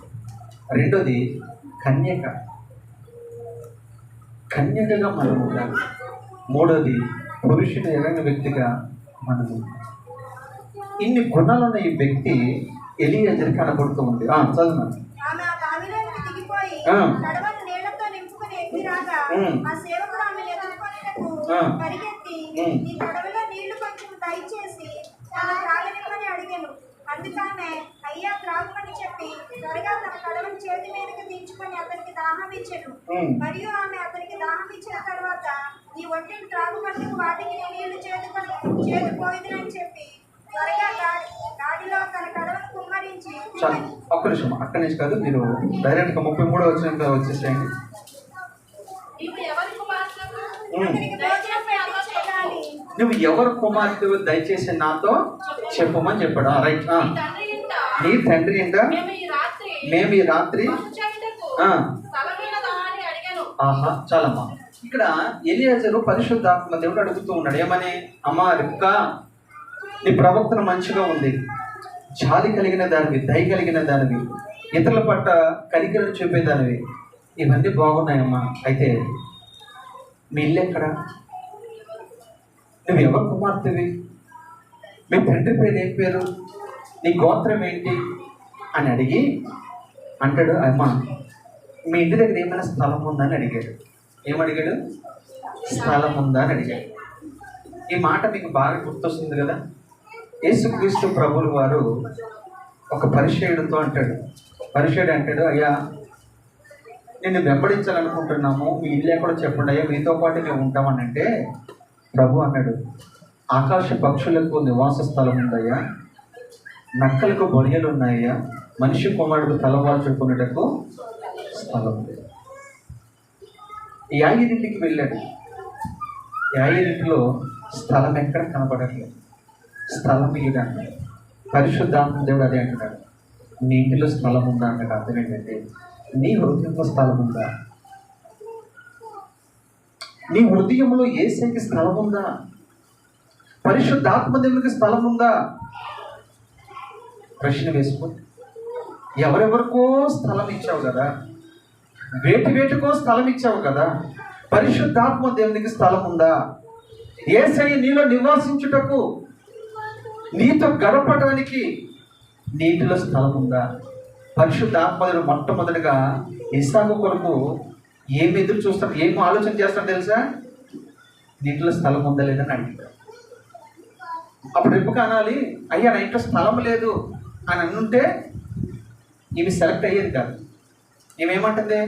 రెండోది కన్యకగా మనం ఉండాలి. మూడోది పురుషుడు ఎరగని వ్యక్తిగా మనం. ఇన్ని గుణాలున్న ఈ వ్యక్తి ఎలీయాజరు కనబడుతూ ఉంది. చదువు. ఆమె ఆ బావిలోనికి దిగిపోయి కడవను నీళ్లతో నింపుకొని ఎక్కి రాగా, ఆ సేవకుడు ఆమెను ఎదుర్కొనేటకు పరిగెత్తి, ఈ కడవలో నీళ్లు కొంచెం దయచేసి తన త్రాగనిమ్మని అడిగాను. అందుకనే అయ్యా త్రాగుమని చెప్పి త్వరగా తన కడవను చేతి మీదకి దించుకొని అతనికి దాహం ఇచ్చెను. మరియు ఆమె అతనికి దాహం ఇచ్చిన తర్వాత, ఈ ఒంటిని త్రాగుమని వాటికి నీళ్లు చేదుకోయిదని చెప్పి త్వరగా గాడిలో తన కడవను కుమ్మరించి. ఒక్క నిమిషం, అక్కడి నుంచి కాదు, మీరు డైరెక్ట్గా 33 వచ్చిన వచ్చేసేయండి. నువ్వు ఎవరు కుమార్తె దయచేసి నాతో చెప్పమని చెప్పాడు. రైట్. నీ తండ్రి ఏంటా? మేము ఈ రాత్రి ఆహా చాలమ్మా. ఇక్కడ ఎలీయాజరు పరిశుద్ధాత్మ దేవుడు అడుగుతూ ఉన్నాడు. ఏమని? అమ్మా రిబ్కా, నీ ప్రవర్తన మంచిగా ఉంది, జాలి కలిగిన దానివి, దయ కలిగిన దానివి, ఇతరుల పట్ల కనికరం చూపేదానివి, ఇవన్నీ బాగున్నాయమ్మా. అయితే మీ ఇల్లు ఎక్కడ? నువ్వు ఎవరు కుమార్తెవి? మీ తండ్రి పేరు ఏం పేరు? నీ గోత్రం ఏంటి అని అడిగి అంటాడు, అమ్మ మీ ఇంటి దగ్గర ఏమైనా స్థలం ఉందా అని అడిగాడు. ఏమడిగాడు? స్థలం ఉందా అని అడిగాడు. ఈ మాట మీకు బాగా గుర్తొస్తుంది కదా. యేసుక్రీస్తు ప్రభువుల వారు ఒక పరిచయుడితో అంటాడు, పరిచయుడు అంటాడు, అయ్యా నిన్ను వెంబడించాలనుకుంటున్నాము, మీ ఇల్లు ఎక్కడో చెప్పండి అయ్యా, మీతో పాటు మేము ఉంటామని అంటే ప్రభు అన్నాడు, ఆకాశ పక్షులకు నివాస స్థలం ఉందయ్యా, నక్కలకు బొరియలు ఉన్నాయ్యా, మనిషి కుమారుడు తలవాల్చుకునేటకు స్థలం ఉంది. యాయిరింటికి వెళ్ళాడు. యాయిరింటిలో స్థలం ఎక్కడ కనపడట్లేదు. స్థలం ఇయ్యడు అంటాడు. పరిశుద్ధాత్మ దేవుడు అదే అంటున్నాడు, నీ ఇంటిలో స్థలం ఉందా అంటే అర్థం ఏంటంటే నీ హృదయంలో స్థలం ఉందా? నీ హృదయంలో యేసయ్యకి స్థలం ఉందా? పరిశుద్ధాత్మ దేవునికి స్థలం ఉందా? ప్రశ్న వేసుకో. ఎవరెవరికో స్థలం ఇచ్చావు కదా, వేటికో స్థలం ఇచ్చావు కదా, పరిశుద్ధాత్మ దేవునికి స్థలం ఉందా? యేసయ్య నీలో నివాసించుటకు, నీతో గడపడానికి నీటిలో స్థలం ఉందా? పరిశుద్ధాత్మ దేవుడు మొట్టమొదటిగా ఇస్సాకు కొరకు ఏమి ఎదురు చూస్తాడు, ఏం ఆలోచన చేస్తాడు తెలుసా? నీటిలో స్థలం ఉందా లేదని అడిగాడు. అప్పుడు రెప్పక అనాలి, అయ్యా నా ఇంట్లో స్థలం లేదు అని అనుంటే ఇవి సెలెక్ట్ అయ్యేది కాదు. ఏమేమంటుంది?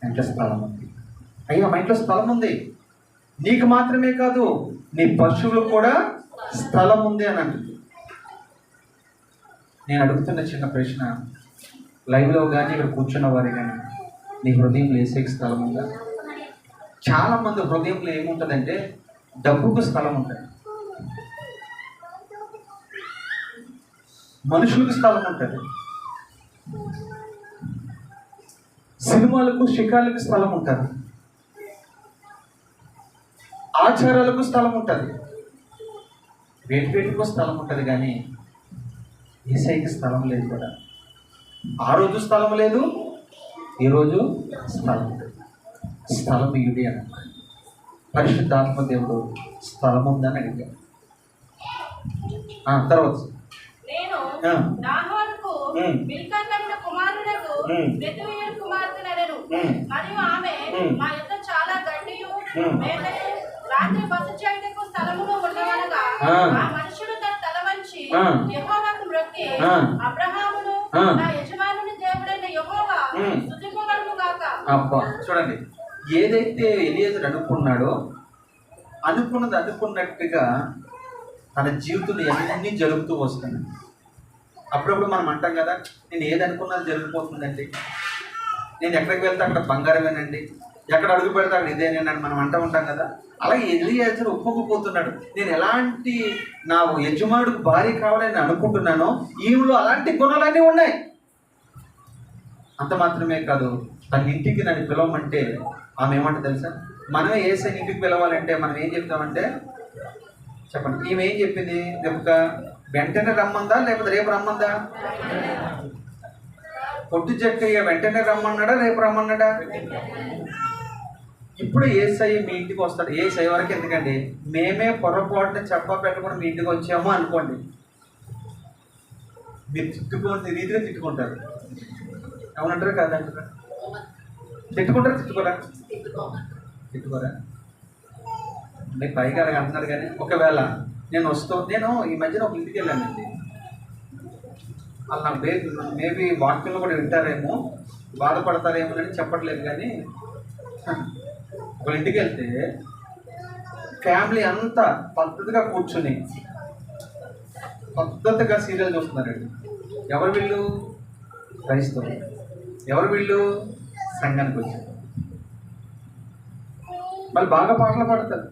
ఇంట్లో స్థలం ఉంది. అయ్యా మా ఇంట్లో స్థలం ఉంది, నీకు మాత్రమే కాదు నీ పశువులకు కూడా స్థలం ఉంది అని అంటుంది. నేను అడుగుతున్న చిన్న ప్రశ్న, లైవ్లో కానీ ఇక్కడ కూర్చున్న వారి కానీ నీ హృదయంలో యేసయ్యకి స్థలం ఉందా? చాలామంది హృదయంలో ఏముంటుందంటే డబ్బుకు స్థలం ఉంటుంది, మనుషులకు స్థలం ఉంటుంది, సినిమాలకు షికార్లకు స్థలం ఉంటుంది, ఆచారాలకు స్థలం ఉంటుంది, వేటికో స్థలం ఉంటుంది. కానీ యేసయ్యకి స్థలం లేదు కూడా. ఆ రోజు స్థలం లేదు, ఈరోజు స్థలం లేదు. స్థలం ఇయుడి అని పరిశుద్ధాత్మ దేవుడు స్థలం ఉందని అడిగాడు. తర్వాత నేను నాహోరుకు మిల్కా కన్న కుమారులకు బెతుయేలు కుమార్తెనెను, మరియు ఆమె మా యొద్ద చాలా గడ్డియు మేతయు రాత్రి బస చేయుటకు స్థలమును ఉండవనగా ఆ మనుషుడు తన తల వంచి యెహోవాకు మ్రొక్కి, అబ్రహామును నా యజమానుని దేవుడైన యెహోవా స్తుతింపబడును గాక. అబ్బా చూడండి, ఏదైతే ఎలియెజరు అనుకున్నాడో అనుకున్నది అనుకున్నట్టుగా తన జీవితంలో అన్నీ జరుగుతూ వస్తుంది. అప్పుడప్పుడు మనం అంటాం కదా, నేను ఏది అనుకున్నది జరిగిపోతుందండి, నేను ఎక్కడికి వెళ్తే అక్కడ బంగారమేనండి, ఎక్కడ అడుగు పెడితే అక్కడ ఇదేనేనని మనం అంటూ ఉంటాం కదా. అలాగే ఎలియెజరు ఒప్పుకుపోతున్నాడు, నేను ఎలాంటి నా యజమానుడికి భార్య కావాలని అనుకుంటున్నానో ఈమెలో అలాంటి గుణాలన్నీ ఉన్నాయి. అంత మాత్రమే కాదు, తన ఇంటికి నన్ను పిలవమంటే ఆమె ఏమంటే తెలుసా? మనమే యేసయ్యని ఇంటికి పిలవాలంటే మనం ఏం చెప్తామంటే చెప్పండి, ఈమె ఏం చెప్పింది? రేపు వెంటనే రమ్మందా లేకపోతే రేపు రమ్మందా? పొట్టు చెక్కయ్య వెంటనే రమ్మన్నాడా రేపు రమ్మన్నాడా? ఇప్పుడు యేసయ్య మీ ఇంటికి వస్తాడు. యేసయ్య వరకు ఎందుకండి, మేమే పొరపాటున చెప్ప పెట్టకుండా మీ ఇంటికి వచ్చాము అనుకోండి, మీరు తిట్టుకునే రీతిగా తిట్టుకుంటారు. అవునంటారా కాదంటారా? తిట్టుకుంటారా తిట్టుకోరా? అంటే పైగా అలాగ అంటున్నారు. కానీ ఒకవేళ నేను ఈ మధ్యన ఒక ఇంటికి వెళ్ళానండి, వాళ్ళు నాకు మేబీ వాక్యంలో కూడా వింటారేమో, బాధపడతారేమో అని చెప్పట్లేదు. కానీ ఒక ఇంటికి వెళ్తే ఫ్యామిలీ అంతా పద్ధతిగా కూర్చుని పద్ధతిగా సీరియల్ చూస్తున్నారండి. ఎవరు వీళ్ళు? క్రైస్తవులు. ఎవరు వీళ్ళు? సంఘానికి వచ్చారు. వాళ్ళు బాగా పాటలు పాడతారు.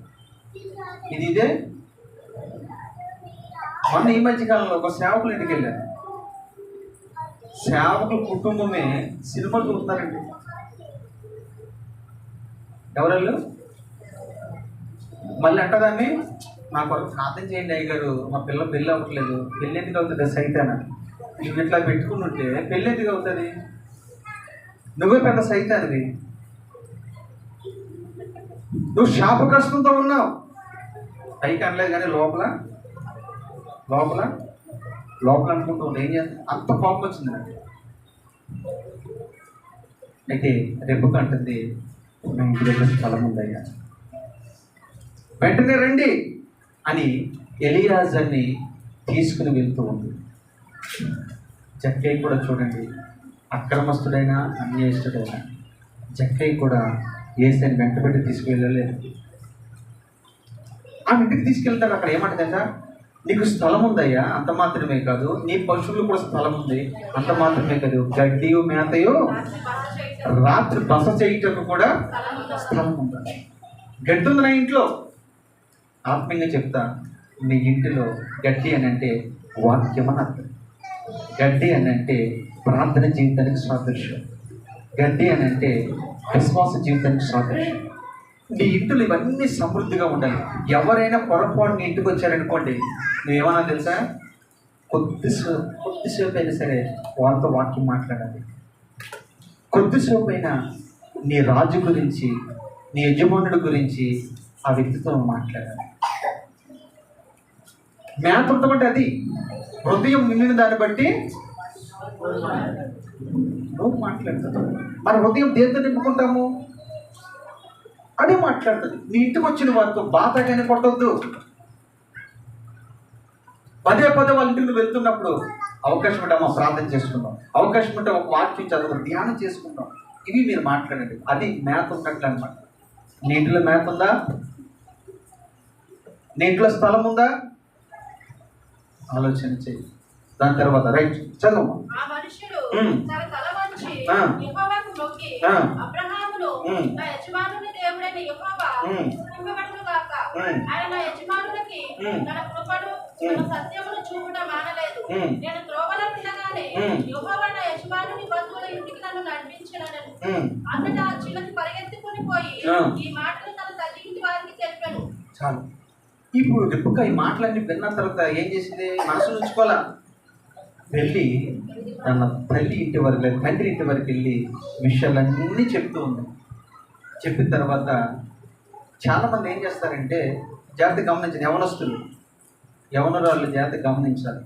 ఇదే మొన్న ఈ మధ్యకాలంలో ఒక సేవకుల ఇంటికి వెళ్ళాను. సేవకుల కుటుంబమే సినిమాలు చూస్తున్నారండి. ఎవరు? మళ్ళీ అంటదాన్ని, నా కొరకు ప్రార్థన చేయండి అయ్యగారు, మా పిల్ల పెళ్ళి అవ్వట్లేదు. పెళ్ళి ఎందుకు అవుతుంది? సైతానా నువ్వు ఇట్లా పెట్టుకుని ఉంటే పెళ్ళి ఎందుకు అవుతుంది? నువ్వే పెద్ద సైతానివి, నువ్వు శాపగ్రస్తంతో ఉన్నావు. పైకి అనలేదు కానీ లోపల లోపల అనుకుంటూ ఉంటే ఏం చేస్తాను, అంత కోపం వచ్చింది నాకు. అయితే రెబ్బకు అంటుంది, నా ఇంటి దగ్గర స్థలం ఉందయ్యా, వెంటనే రండి అని ఎలియాజర్ని తీసుకుని వెళ్తూ ఉంది. జక్కయ్య కూడా చూడండి, అక్రమస్తుడైనా అన్యాయస్తుడైనా జక్కయ్య కూడా యేసుని వెంటబెట్టి తీసుకువెళ్ళలేదు. ఆ ఇంటికి తీసుకెళ్తాడు. అక్కడ ఏమంటుందంట, నీకు స్థలం ఉందయ్యా, అంత మాత్రమే కాదు, నీ పశువులు కూడా స్థలం ఉంది, అంత మాత్రమే కాదు, గడ్డియు మేతయు రాత్రి బస చేయటకు కూడా స్థలం ఉంది. గడ్డి ఉంది నా ఇంట్లో. ఆత్మీయంగా చెప్తా, మీ ఇంటిలో గడ్డి అని అంటే వాక్యం అని అర్థం. గడ్డి అని అంటే ప్రార్థన జీవితానికి సాదృశ్యం. గడ్డి అని అంటే విశ్వాస జీవితానికి సాదృశ్యం. నీ ఇంటిలో ఇవన్నీ సమృద్ధిగా ఉండాలి. ఎవరైనా పొరపాటు నీ ఇంటికి వచ్చారనుకోండి, నువ్వేమన్నా తెలుసా, కొద్దిసేపు అయినా సరే వాళ్ళతో వాక్యం మాట్లాడాలి. కొద్దిసేపు అయినా నీ రాజు గురించి, నీ యజమానుడి గురించి ఆ వ్యక్తితో మాట్లాడాలి. మేత ఉండమంటే అది హృదయం నిండిన దాన్ని బట్టి నువ్వు మాట్లాడుతున్నావు. మన హృదయం దేంతో నింపుకుంటాము, అదే మాట్లాడుతుంది. నీ ఇంటికి వచ్చిన వారితో బాధగానే కొట్టవద్దు. పదే పదే వాళ్ళ ఇంటికి వెళ్తున్నప్పుడు అవకాశం ఉంటే అమ్మ ప్రార్థన చేసుకుందాం, అవకాశం ఉంటే ఒక వాక్యం చదువుతాం, ధ్యానం చేసుకుంటాం, ఇవి మీరు మాట్లాడండి. అది మేత ఉన్నట్లు అనమాట. నీ ఇంట్లో మేత ఉందా? నీ ఇంట్లో స్థలం ఉందా? ఆలోచన చేయి. దాని తర్వాత రైట్ చదువు. ఆ మనుషుడు తన తల వంచి యెహోవాకు మొక్కి, అబ్రహామును నా యజమానుని దేవుడైన యెహోవా స్తుతింపబడును గాక. ఆయన నా యజమానునికి తన కృపను తన సత్యమును చూపుట మానలేదు. నేను త్రోవలో ఉండగానే యెహోవా నా యజమానుని బంధువుల ఇంటికి నన్ను నడిపించినను. అంతటా ఆ చిన్నది పరిగెత్తుకుని పోయి ఈ మాటలు తన తల్లి ఇంటి వారికి తెలిపాను. చాలు. ఇప్పుడు రెబ్బెక్క ఈ మాటలన్నీ విన్న తర్వాత ఏం చేసింది, మనసు ఉంచుకోవాలా, వెళ్ళి తన తల్లి ఇంటి వరకు లేదు తండ్రి ఇంటి వరకు వెళ్ళి విషయాలన్నీ చెప్తూ ఉంది. చెప్పిన తర్వాత చాలామంది ఏం చేస్తారంటే, జాగ్రత్త గమనించండి, యవనరాళ్ళు జాగ్రత్త గమనించాలి.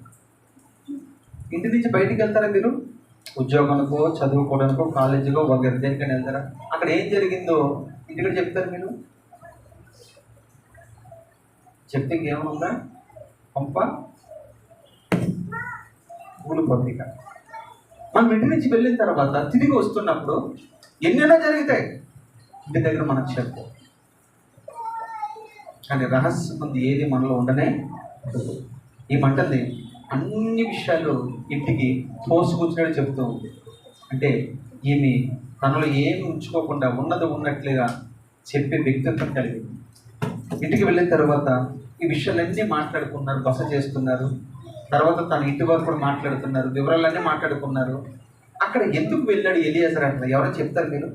ఇంటి నుంచి బయటికి వెళ్తారా మీరు? ఉద్యోగానికో, చదువుకోవడానికో, కాలేజీకో, వగైరా దేనికైనా వెళ్తారా? అక్కడ ఏం జరిగిందో ఇంటికి చెప్తారు మీరు? చెప్తే ఇంకేమనుందా? పంప పూలు పత్రిక. మనం ఇంటి నుంచి వెళ్ళిన తర్వాత తిరిగి వస్తున్నప్పుడు ఎన్నైనా జరుగుతాయి, ఇంటి దగ్గర మనకు చెప్పు. కానీ రహస్యం ఉంది ఏది మనలో ఉండనే ఈ మంటల్ని అన్ని విషయాలు ఇంటికి తోసుకొచ్చినట్టు చెప్తూ ఉంది. అంటే ఈమె తనలో ఏమి ఉంచుకోకుండా ఉన్నది ఉన్నట్లుగా చెప్పే వ్యక్తిత్వం కలిగింది. ఇంటికి వెళ్ళిన తర్వాత ఈ విషయాలన్నీ మాట్లాడుకున్నారు, బస చేస్తున్నారు. తర్వాత తన ఇంటి వారు కూడా మాట్లాడుతున్నారు, వివరాలన్నీ మాట్లాడుకున్నారు. అక్కడ ఎందుకు వెళ్ళాడు ఎలియాజర్ అంటే ఎవరో చెప్తారు మీరు?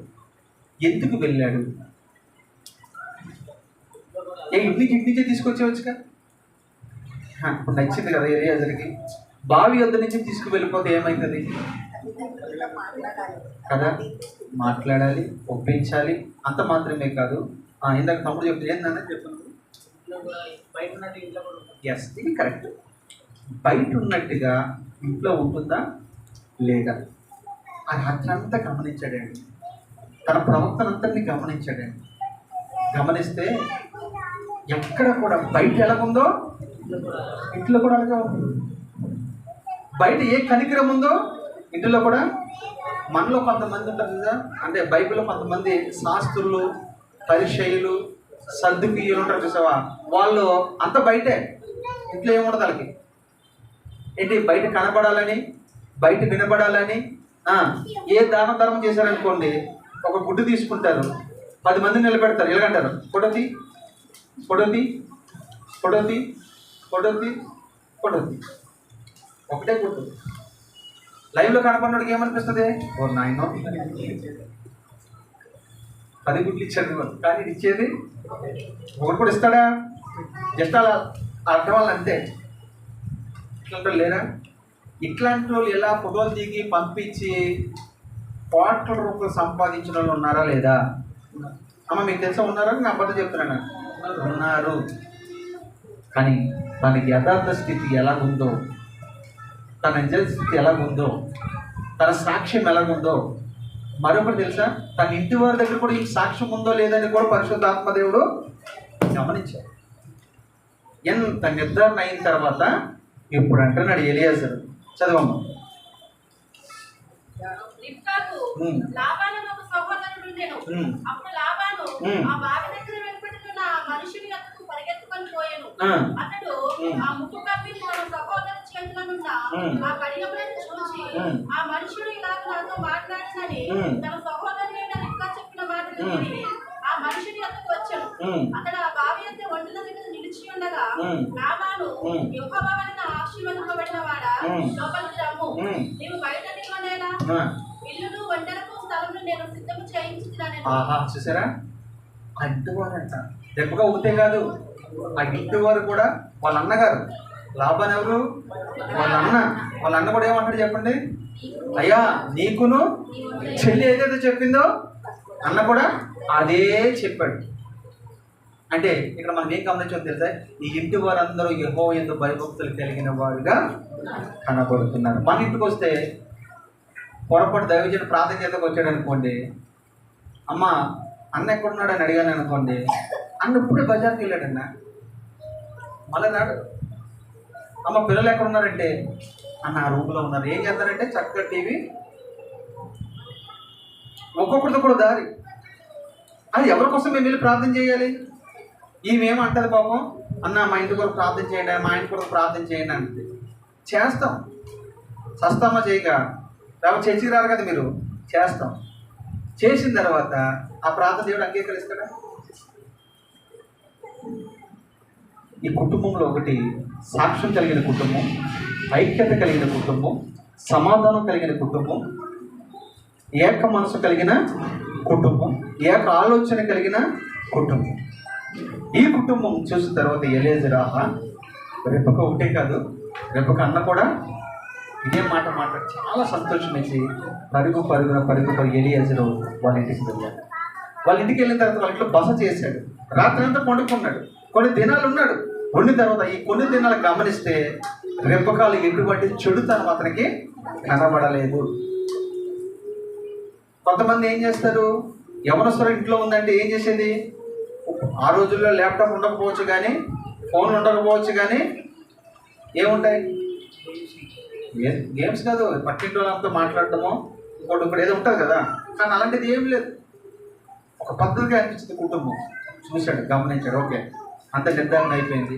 ఎందుకు వెళ్ళాడు? ఇంటి నుంచే తీసుకొచ్చేవచ్చుగా. ఇప్పుడు నచ్చింది కదా ఎలియాజర్కి. బావి వద్ద నుంచి తీసుకువెళ్ళిపోతే ఏమవుతుంది కదా, మాట్లాడాలి, ఒప్పించాలి. అంత మాత్రమే కాదు, ఇందాక తమ్ముడు చెప్తే ఏంటన్నా చెప్తున్నాడు, ఎస్ ఇది కరెక్ట్. బయట ఉన్నట్టుగా ఇంట్లో ఉంటుందా లేదా? ఆ రాత్రంతా గమనించాడండి, తన ప్రవర్తన అంతటిని గమనించాడండి. గమనిస్తే ఎక్కడ కూడా బయట ఎలాగుందో ఇంట్లో కూడా అలాగే ఉంది. బయట ఏ కనికరం ఉందో ఇంట్లో కూడా. మనలో కొంతమంది ఉంటారు కదా, అంటే బైబిల్లో కొంతమంది శాస్త్రులు, పరిచయులు, సద్దుకీయులు ఉంటారు చూసావా, వాళ్ళు అంత బయటే, ఇంట్లో ఏముండదు వాళ్ళకి. ఏంటి, బయట కనబడాలని, బయట వినబడాలని. ఏ దాన ధర్మం చేశారనుకోండి, ఒక గుడ్డు తీసుకుంటారు, 10 మందిని నిలబెడతారు, ఎలాగంటారు, ఫోటోతి ఫోటోతి ఫోటోతి ఫోటోతి ఫోటోతి, ఒకటే గుడ్డు. లైవ్లో కనపడినోడికి ఏమనిపిస్తుంది, ఓ నాయనో 10 గుడ్లు ఇచ్చాడు, కానీ ఇచ్చేది ఒకటి కూడా ఇస్తాడా? జస్ట్ అలా అర్థం వాళ్ళు అంతే. ఇట్లాంటి లేరా? ఇట్లాంటి వాళ్ళు ఎలా ఫోటోలు దిగి పంపించి కోట్ల రూపాయలు సంపాదించిన వాళ్ళు ఉన్నారా లేదా? అమ్మ మీకు తెలుసా ఉన్నారా? నా అబద్ధం చెప్తున్నాను, ఉన్నారు. కానీ తనకి యథార్థ స్థితి ఎలా ఉందో తన నిజస్థితి ఎలాగుందో, తన సాక్ష్యం ఎలాగుందో. మరొకటి తెలుసా, తన ఇంటి వారి దగ్గర కూడా ఈ సాక్ష్యం ఉందో లేదని కూడా పరిశుద్ధాత్మదేవుడు గమనించాడు. ఎంత నిర్ధారణ అయిన తర్వాత ఇప్పుడు అంటున్నాడు ఎలియాజరు, చదవమ్మ. రిబ్కాకు లాబాను ఒక సహోదరుడు ఉండెను. అప్పుడు లాబాను ఆ బావి దగ్గర వెంబడుతున్న ఆ మనుషుని యొద్దకు పరిగెత్తుకొని పోయెను. అతడు ఆ ముక్కు కప్పి తన సహోదరుని చేతులనున్న ఆ కడియములను చూసి, ఆ మనుషుడు ఇలాగ నాతో మాట్లాడినని తన సహోదరుని రిబ్కా చెప్పిన మాట విని ఆ మనుషుని యొద్దకు వచ్చెను. అతడు ఆ బావి యొద్ద ఒంటెల దగ్గర నిలిచి ఉండగా లాబాను, యెహోవా వలన ఆశీర్వదింపబడిన వాడా, లోపలికి రమ్ము, నీవు బయట నిలవనేలా, ఇల్లును వంటలకు స్థలమును నేను సిద్ధము చేయించుతున్నాను. ఆహా, చూసారా, ఆ ఇంటి వారంట దెబ్బగా ఒకటే కాదు, ఆ ఇంటి వారు కూడా వాళ్ళ అన్నగారు. లాభాన్ ఎవరు? వాళ్ళ అన్న కూడా ఏమంటాడు చెప్పండి, అయ్యా నీకును చెల్లి ఏదైతే చెప్పిందో అన్న కూడా అదే చెప్పాడు. అంటే ఇక్కడ మనం ఏం గమనించాలో తెలుసా, ఈ ఇంటి వారందరూ యెహోవా యందు భయభక్తులు కలిగిన వారుగా కనబడుతున్నారు. మన ఇంటికి వస్తే పొరపాటు దైవజన ప్రార్థన చేతకు వచ్చాడు అనుకోండి, అమ్మ అన్న ఎక్కడున్నాడు అని అడిగాను అనుకోండి, అన్న ఇప్పుడే బజార్కి వెళ్ళాడన్న, మళ్ళీ నాడు అమ్మ పిల్లలు ఎక్కడున్నారంటే అన్న ఆ రూమ్లో ఉన్నారు. ఏం చేస్తారంటే చక్కగా టీవీ, ఒక్కొక్కరితో కూడా దారి. అది ఎవరి కోసం మేము వెళ్ళి ప్రార్థన చేయాలి? ఈమెమంటది పాపం, అన్న మా ఇంటి కొరకు ప్రార్థన చేయండి, మా ఇంటి కొరకు ప్రార్థన చేయండి అంటే చేస్తాం. సస్తామా చేయక లేకపోతే చర్చికి రారు కదా మీరు, చేస్తాం. చేసిన తర్వాత ఆ ప్రార్థన దేవుడు అంగీకరిస్తాడా? ఈ కుటుంబంలో ఒకటి సాక్ష్యం కలిగిన కుటుంబం, ఐక్యత కలిగిన కుటుంబం, సమాధానం కలిగిన కుటుంబం, ఏక మనసు కలిగిన కుటుంబం, ఏక ఆలోచన కలిగిన కుటుంబం. ఈ కుటుంబం చూసిన తర్వాత ఎలియాజరు, ఆహా రెప్పక ఒకటే కాదు, రెప్పక అన్న కూడా ఇదే మాట మాట్లాడి చాలా సంతోషం వేసి పరుగు ఎలియాజరు వాళ్ళ ఇంటికి వెళ్ళాడు. వాళ్ళ ఇంటికి వెళ్ళిన తర్వాత వాళ్ళ ఇంట్లో బస చేశాడు. రాత్రి అంతా పండుకున్నాడు. కొన్ని దినాలు ఉన్నాడు. ఉండిన తర్వాత ఈ కొన్ని దినాలు గమనిస్తే రెప్పకాలు ఎటువంటి చెడుతనం అతనికి కనబడలేదు. కొంతమంది ఏం చేస్తారు, యవనస్తులు ఇంట్లో ఉందంటే ఏం చేసేది, ఆ రోజుల్లో ల్యాప్టాప్ ఉండకపోవచ్చు కానీ, ఫోన్ ఉండకపోవచ్చు కానీ ఏముంటాయి, గేమ్స్ కాదు, పక్కింటి వాళ్ళంతా మాట్లాడటమో ఇంకోటి ఏదో ఉంటుంది కదా. కానీ అలాంటిది ఏం లేదు. ఒక పద్ధతిగా అనిపించింది కుటుంబం. చూశాడు, గమనించాడు, ఓకే అంత నిర్ధారణ అయిపోయింది,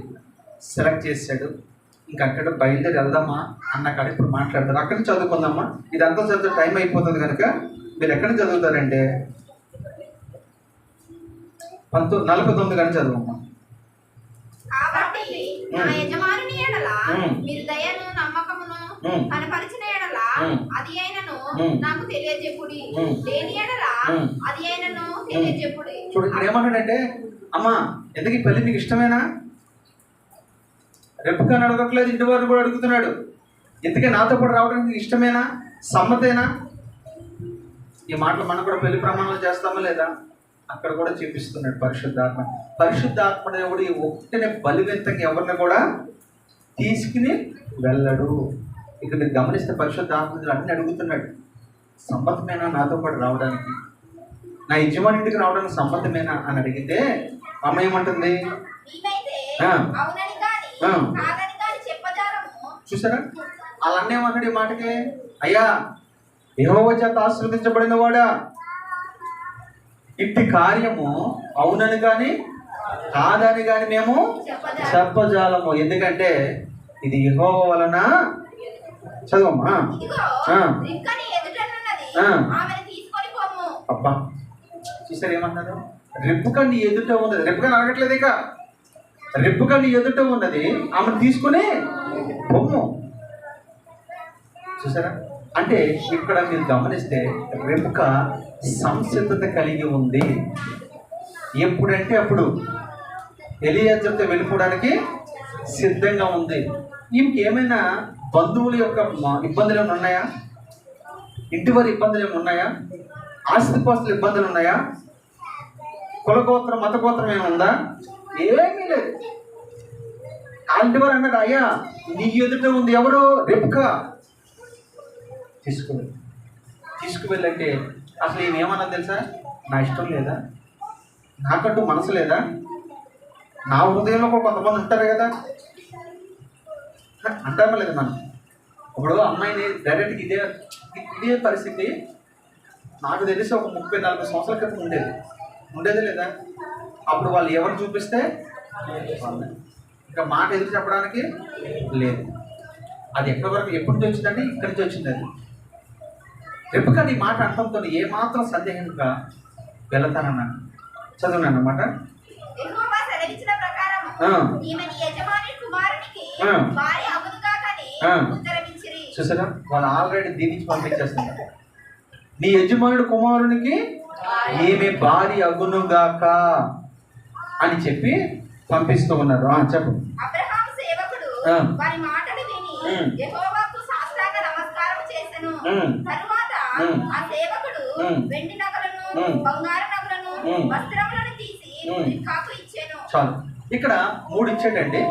సెలెక్ట్ చేశాడు. ఇంకంటాడు బయలుదేరి వెళ్దామా అన్న కాడ ఇప్పుడు మాట్లాడతారు. అక్కడి నుంచి చదువుకుందామా, ఇదంతా చదివితే టైం అయిపోతుంది కనుక మీరు ఎక్కడి నుంచి చదువుతారంటే 49 కానీ చదువమ్మా. కాబట్టి నా యజమానుని ఎడల మీరు దయను నమ్మకమును కనపరిచిన ఎడల అది అయినను నాకు తెలియజెప్పుడి, లేని ఎడల అది అయినను తెలియజెప్పుడి. చూడు ఇక్కడ ఏమన్నాడంటే, అమ్మా ఎందుకు ఈ పెళ్లి మీకు ఇష్టమేనా? రెప్పకాని అడగట్లేదు, ఇంటి వారిని కూడా అడుగుతున్నాడు, ఎందుకే నాతో కూడా రావడానికి ఇష్టమేనా, సమ్మతేనా? ఈ మాటలు మనం కూడా పెళ్లి ప్రమాణాలు చేస్తామా లేదా? అక్కడ కూడా చూపిస్తున్నాడు పరిశుద్ధాత్మ దేవుడు ఈ ఒక్కనే బలివంతంగా ఎవరిని కూడా తీసుకుని వెళ్ళడు. ఇక్కడ మీరు గమనిస్తే పరిశుద్ధాత్మ అన్ని అడుగుతున్నాడు, సమ్మతమేనా నాతో పాటు రావడానికి, నా యజమాని ఇంటికి రావడానికి సమ్మతమేనా అని అడిగితే అమ్మ ఏమంటుంది, చూసారా అలా అన్నేమన్నాడు ఈ మాటకి, అయ్యా యెహోవా చేత ఆశీర్వదించబడిన వాడా, ఇట్టి కార్యము అవునని కానీ కాదని కానీ మేము చెప్పజాలము, ఎందుకంటే ఇది యెహోవా వలన. చదవమ్మా. అబ్బా చూసారు ఏమన్నారు, రెప్పుకని ఎదుట ఉన్నది, రెప్పుకని అడగట్లేదు, ఇక రెప్పుకని ఎదుట ఉన్నది ఆమెను తీసుకుని బొమ్ము. చూసారా, అంటే ఇక్కడ మీరు గమనిస్తే రెప్పుక సంసిద్ధత కలిగి ఉంది. ఎప్పుడంటే అప్పుడు ఎలియాజరుతో వెళ్ళిపోవడానికి సిద్ధంగా ఉంది. ఈమెకి ఏమైనా బంధువుల యొక్క ఇబ్బందులు ఏమైనా ఉన్నాయా, ఇంటి వారి ఇబ్బందులు ఏమైనా ఉన్నాయా, ఆస్తిపాస్తుల ఇబ్బందులు ఉన్నాయా, కులగోత్రం మతగోత్రం ఏమైనా ఉందా? ఏమీ లేదు. ఇంటి వారు అన్నాడు, అయ్యా నీ ఎదుట ఉంది ఎవరు, రెప్కా, తీసుకువెళ్ళంటే అసలు ఏమన్నా తెలుసా, నా ఇష్టం లేదా, నాకంటూ మనసు లేదా, నా హృదయంలో కూడా కొంతమంది ఉంటారు కదా అంటామా లేదా మనం. ఇప్పుడు అమ్మాయిని డైరెక్ట్గా ఇదే పరిస్థితి నాకు తెలిసి ఒక 30-40 సంవత్సరాల క్రితం ఉండేది లేదా. అప్పుడు వాళ్ళు ఎవరు చూపిస్తే ఇంకా మాట ఎదురు చెప్పడానికి లేదు. అది ఎక్కడి వరకు ఎప్పటి నుంచి వచ్చిందంటే ఇక్కడి నుంచి వచ్చింది. అది రెబెకా నీ మాట అంటంతో ఏమాత్రం సందేహంగా వెళతానన్నాను. చదువున్నాను అన్నమాట. యెహోవా సెలవిచ్చిన ప్రకారము ఈమె నీ యజమాని కుమారునికి భార్య అగును గాకని ఉత్తరమిచ్చిరి. చూసారా, వాళ్ళు ఆల్రెడీ దీవించి పంపించేస్తున్నారు. నీ యజమానుడు కుమారునికి ఈమె భార్య అగునుగాక అని చెప్పి పంపిస్తూ ఉన్నారు. చెప్పు. అబ్రహాము సేవకుడు వారి మాటలు విని యెహోవాకు సాష్టాంగ నమస్కారం చేసెను. తరువాత ఆ సేవకుడు వెండి నగలను బంగారు నగలను వస్త్రములను తీసి రిబ్కాకు ఇచ్చెను. చాలు. ఇక్కడ 3 ఇచ్చాడండి,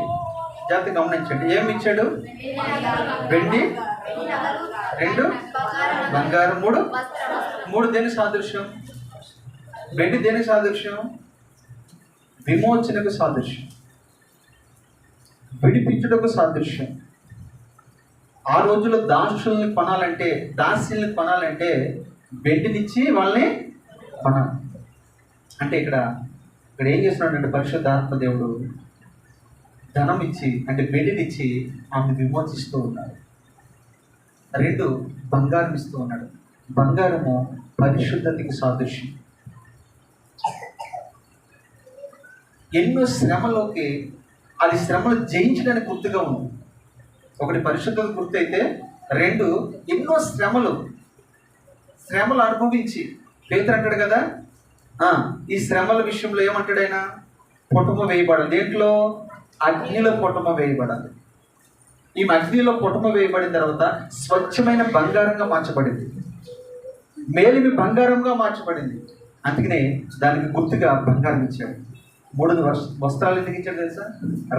జాగ్రత్తగా గమనించండి. ఏమి ఇచ్చాడు? వెండి 2, బంగారం 3 దేని సాదృశ్యం? వెండి దేని సాదృశ్యం? విమోచనకు సాదృశ్యం, విడిపించుటకు సాదృశ్యం. ఆ రోజుల్లో దాసుల్ని కొనాలంటే వెండినిచ్చి వాళ్ళని కొనాలి. అంటే ఇక్కడ ఏం చేస్తున్నాడంటే పరిశుద్ధాత్మ దేవుడు ధనం ఇచ్చి, అంటే వెండినిచ్చి ఆమె విమోచిస్తూ ఉన్నాడు. 2 బంగారం ఇస్తూ ఉన్నాడు. బంగారము పరిశుద్ధతకి సాదృశ్యం. ఎన్నో శ్రమలోకి అది శ్రమలు జయించడానికి గుర్తుగా ఉంది. ఒకటి పరిశుద్ధత గుర్తు అయితే, 2 ఎన్నో శ్రమలు అనుభవించి పేతురు అంటాడు కదా, ఈ శ్రమల విషయంలో ఏమంటాడు ఆయన? పొటమ వేయబడాలి. దేంట్లో? అగ్నిలో పొటమ వేయబడాలి. ఈ అగ్నిలో పొటమ వేయబడిన తర్వాత స్వచ్ఛమైన బంగారంగా మార్చబడింది, మేలిమి బంగారంగా మార్చబడింది. అందుకనే దానికి గుర్తుగా బంగారం ఇచ్చాడు. 3 వస్త్రాలు ఎందుకు ఇచ్చాడు తెలుసా?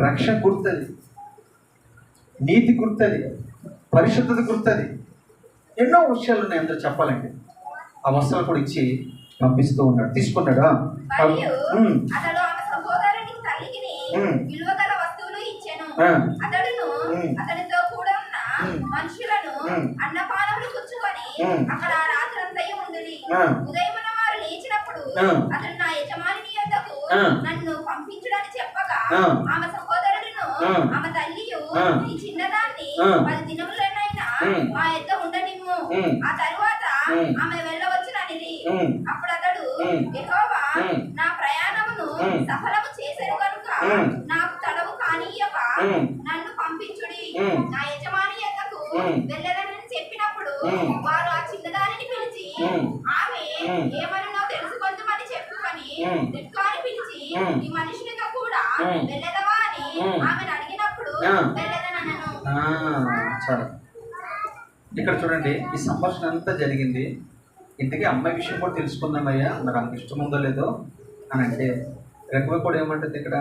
రక్షణ గుర్తుంది, నీతి గుర్తుంది, పరిశుద్ధత గుర్తుంది, ఎన్నో విషయాలు ఉన్నాయి అందరూ చెప్పాలంటే. ఆ వస్త్రాలు కూడా ఇచ్చి పంపిస్తూ ఉన్నాడు, తీసుకున్నాడు. అతడు ఆమె సహోదరునికి తల్లికిని విలువగల వస్తువులు ఇచ్చెను. అతడును అతనితో కూడా ఉన్న మనుషులను అన్నపానములు పుచ్చుకొని అక్కడ రాత్రంతయు ఉండిరి. ఉదయమున వారు లేచినప్పుడు అతడు నా యజమాని యొద్దకు నన్ను పంపించుడని చెప్పగా ఆమె సహోదరుడును ఆమె తల్లియు ఈ చిన్నదాన్ని 10 దినములనైనా మా యొద్ద ఉండనిమ్ము, ఆ తరువాత ఆమె వెళ్ళవచ్చుననిది. అప్పుడు అతడు యెహోవా నా ప్రయాణమును సఫలము చేసెను కనుక నాకు తడవు కానీయక నన్ను పంపించుడి, నా యజమాని యొద్దకు వెళ్ళదనని చెప్పినప్పుడు వారు ఆ చిన్నదానిని పిలిచి ఆమె ఏమనో తెలుసుకొందుమని చెప్పుకొని రిబ్కాను పిలిచి ఈ మనుషునితో కూడా వెళ్ళదవా అని ఆమెను అడిగినప్పుడు వెళ్ళదనను. సరే, ఇక్కడ చూడండి, ఈ సంభాషణ అంతా జరిగింది. ఇంతకీ అమ్మాయి విషయం కూడా తెలుసుకుందామయ్యా, నాకు అంత ఇష్టం ఉందో లేదో అని అంటే రెబెకా కూడా ఏమంటుంది ఇక్కడ?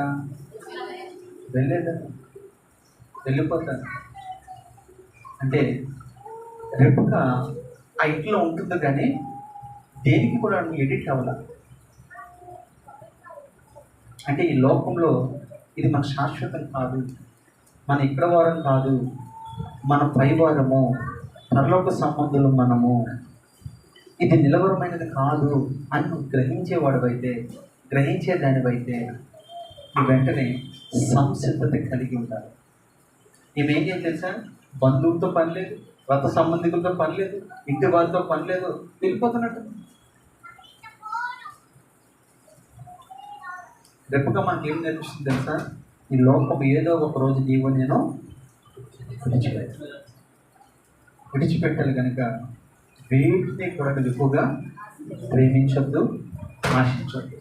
వెళ్ళిపోతాను అంటే రెబెకా ఆ ఇంట్లో ఉంటుంది, కానీ దేనికి కూడా ఎడిట్ అవ్వాల. అంటే ఈ లోకంలో ఇది మన శాశ్వతం కాదు, మన ఇక్కడ వారం కాదు, మన పైవారము, పరలోక సంబంధులు మనము, ఇది నిలవరమైనది కాదు అని నువ్వు గ్రహించేదానివైతే నువ్వు వెంటనే సంసిద్ధత కలిగి ఉండాలి. ఇవేం చేయాలి తెలుసా? బంధువులతో పని లేదు, రథ సంబంధికులతో పని లేదు, ఇంటి వారితో పని లేదు, వెళ్ళిపోతున్నట్టు. రెప్పగా మనకి ఏం నేర్పిస్తుంది తెలుసా? ఈ లోకం ఏదో ఒక రోజు నీవు నేను విడిచిపెట్టాలి కనుక వేటిని కూడా ఎక్కువగా ప్రేమించొద్దు, ఆశించొద్దు,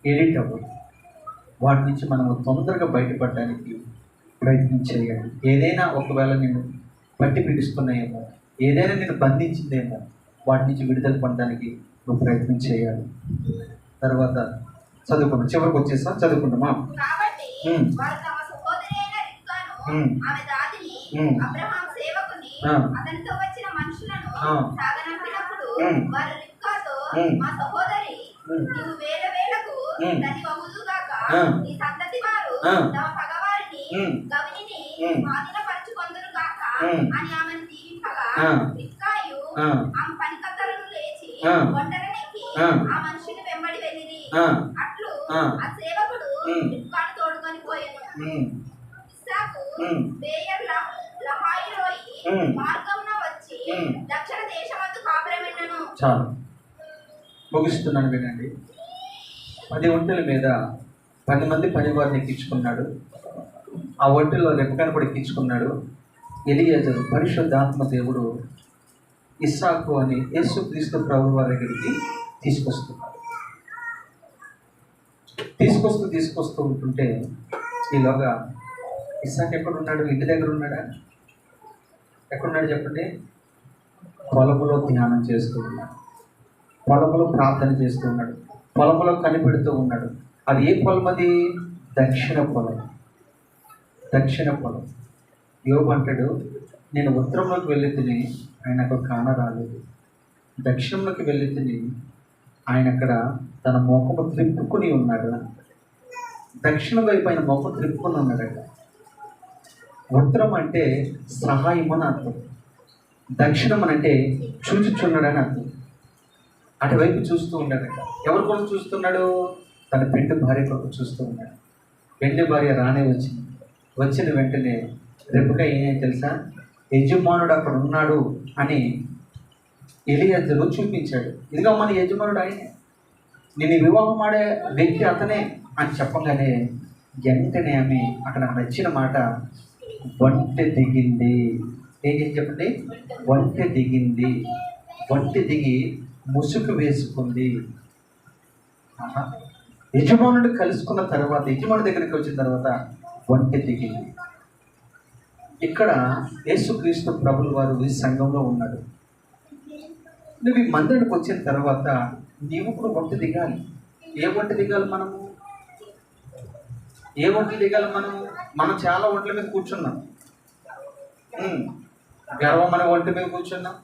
ఎడిట్ అవ్వదు. వాటి నుంచి మనము తొందరగా బయటపడడానికి ప్రయత్నం చేయాలి. ఏదైనా ఒకవేళ నేను పట్టి పీడిస్తున్నాయేమో, ఏదైనా నేను బంధించిందేమో, వాటి నుంచి విడుదల పొందడానికి నువ్వు ప్రయత్నం చేయాలి. తర్వాత చదువుకున్నాం, చివరికి వచ్చేసా చదువుకుంటామా? కాబట్టి వారు తమ సహోదరి అయిన రిబ్కాను ఆమె దాదిని అబ్రహాము సేవకుని అతనితో వచ్చిన సాగనంపినప్పుడు ఉమ్. వారు రిబ్కాతో, ఉమ్. మా సహోదరి ఉమ్. నీవు వేల వేలకు ఉమ్. ప్రతి వహుదుగాక ఉమ్. నీ సంతతి వారు ఉమ్. తమ పగవారిని ఉమ్. గవినిని ఉమ్. స్వాధీనపరచుకొందురుగాక ఉమ్. అని ఆమెను దీవింపగా ఉమ్. రిబ్కాయు ఉమ్. ఆమె పనికత్తెలను లేచి ఉమ్. ఒంటరినెక్కి ఉమ్. ఆ మనిషిని వెంబడి వెళ్ళిరి. ఉమ్. అట్లు ఉమ్. ఆ సేవకుడు ఉమ్. రిబ్కాను తోడుకొని పోయెను. ఉమ్. ఇస్సాకు ఉమ్. బేయర్ లహాయిరోయి ఉమ్. మార్గమున వచ్చి ఉమ్. దక్షిణ దేశమందు కాపురమెన్నను. చాలు, ముగిస్తున్నాను వినండి. 10 ఒంటెల మీద 10 మంది పనివారిని ఎక్కించుకున్నాడు. ఆ ఒంటెలో రెక్కను కూడా ఎక్కించుకున్నాడు. ఎలియాజరు పరిశుద్ధాత్మ దేవుడు ఇస్సాకు అని యేసుక్రీస్తు ప్రభు వారి దగ్గరికి తీసుకొస్తున్నాడు. తీసుకొస్తూ ఉంటుంటే ఈలోగా ఇస్సాకు ఎక్కడున్నాడు? ఇంటి దగ్గర ఉన్నాడా? ఎక్కడున్నాడు చెప్పండి? పొలంలో ధ్యానం చేస్తూ ఉన్నాడు, పొలంలో ప్రార్థన చేస్తూ ఉన్నాడు, పొలంలో కనిపెడుతూ ఉన్నాడు. అది ఏ పొలం? అది దక్షిణ పొలం. దక్షిణ పొలం. యోబు అంటాడు, నేను ఉత్తరంలోకి వెళ్ళి తిని ఆయన అక్కడ కానరాలేదు, దక్షిణంలోకి వెళ్ళి తిని ఆయన అక్కడ తన ముఖము త్రిప్పుకుని ఉన్నాడు. దక్షిణ వైపు ఆయన ముఖం త్రిప్పుకుని ఉన్నాడట. ఉత్తరం అంటే సహాయం అని అర్థం, దక్షిణం అని అంటే చూచుచున్నాడని అర్థం. అటువైపు చూస్తూ ఉన్నాడట. ఎవరి కొరకు చూస్తున్నాడు? తన పెండు భార్య కొరకు చూస్తూ ఉన్నాడు. పెండు భార్య రానే వచ్చింది. వచ్చిన వెంటనే రెబెకా ఏం తెలుసా? యజమానుడు అక్కడ ఉన్నాడు అని ఎలియాజరు చూపించాడు. ఇదిగో మన యజమానుడు ఆయనే, నేను వివాహం ఆడే వ్యక్తి అతనే అని చెప్పగానే వెంటనే ఆమె అక్కడ నచ్చిన మాట ఒంటె దిగింది. ఏం చేసి చెప్పండి? ఒంటె దిగింది. ఒంటె దిగి ముసుగు వేసుకుంది. యజమానుడు కలుసుకున్న తర్వాత, యజమాని దగ్గరికి వచ్చిన తర్వాత ఒంటె దిగింది. ఇక్కడ యేసుక్రీస్తు ప్రభులు వారు ఈ సంఘంలో ఉన్నాడు. నువ్వు ఈ మందిరానికి వచ్చిన తర్వాత నీవు కూడా ఒంటె దిగాలి. ఏ ఒంటె దిగాలి మనము? ఏ ఒంటె దిగాలి మనము? మనం చాలా ఒంట్ల మీద కూర్చున్నాం. గర్వం అనే ఒంటి మీద కూర్చున్నాం.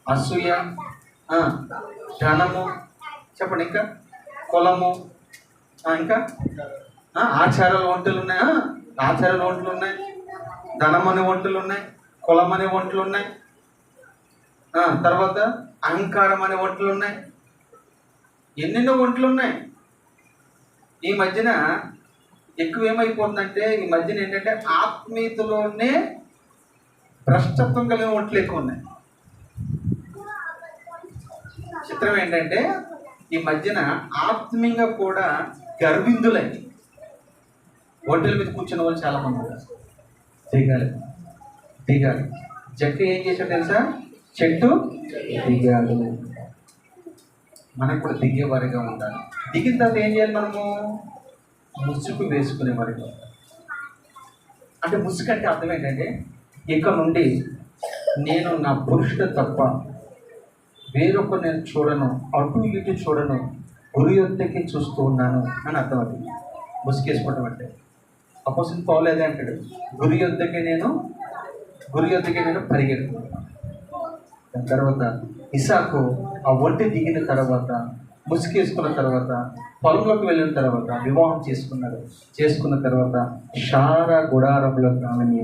అసూయ, ధనము, చెప్పండి, ఇంకా కులము, ఇంకా ఆచారాల ఒంటలు ఉన్నాయి. ఆచారాల ఒంటలు ఉన్నాయి, ధనం అనే ఒంటలు ఉన్నాయి, కులం అనే ఒంటలు ఉన్నాయి, తర్వాత అహంకారం అనే ఒంటలు ఉన్నాయి, ఎన్నెన్నో ఒంటలు ఉన్నాయి. ఈ మధ్యన ఎక్కువ ఏమైపోతుందంటే, ఈ మధ్యన ఏంటంటే ఆత్మీయతలోనే భ్రష్టత్వం కలిగిన ఒంటలు ఎక్కువ ఉన్నాయి. చిత్రం ఏంటంటే ఈ మధ్యన ఆత్మీయంగా కూడా గర్విందులై ఒంటెల మీద కూర్చున్న వాళ్ళు చాలా మంది ఉన్నారు. దిగాలి దిగాలి. జక్క ఏం చేశాడు తెలుసా? చెట్టు దిగాడు. మనం కూడా దిగేవారిగా ఉండాలి. దిగిన తర్వాత ఏం చేయాలి? మనము ముసుగు వేసుకునేవారిగా ఉండాలి. అంటే ముసుగు అంటే అర్థం ఏంటంటే, ఇక నుండి నేను నా పురుషుడు తప్ప వేరొకరు నేను చూడను, అటు ఇటు చూడను, గురి యొద్దకి చూస్తూ ఉన్నాను అని అర్థం. అది ముసుగేసుకోవడం అంటే. అపోజిట్ పౌలు అదే అంటాడు, గురి యొద్దకి నేను పరిగెడుతున్నాను. దాని తర్వాత ఇస్సాకు ఆ ఒంటె దిగిన తర్వాత, ముసుగేసుకున్న తర్వాత, పొలంలోకి వెళ్ళిన తర్వాత వివాహం చేసుకున్నాడు. చేసుకున్న తర్వాత షారా గుడారంలోకి ఆమెని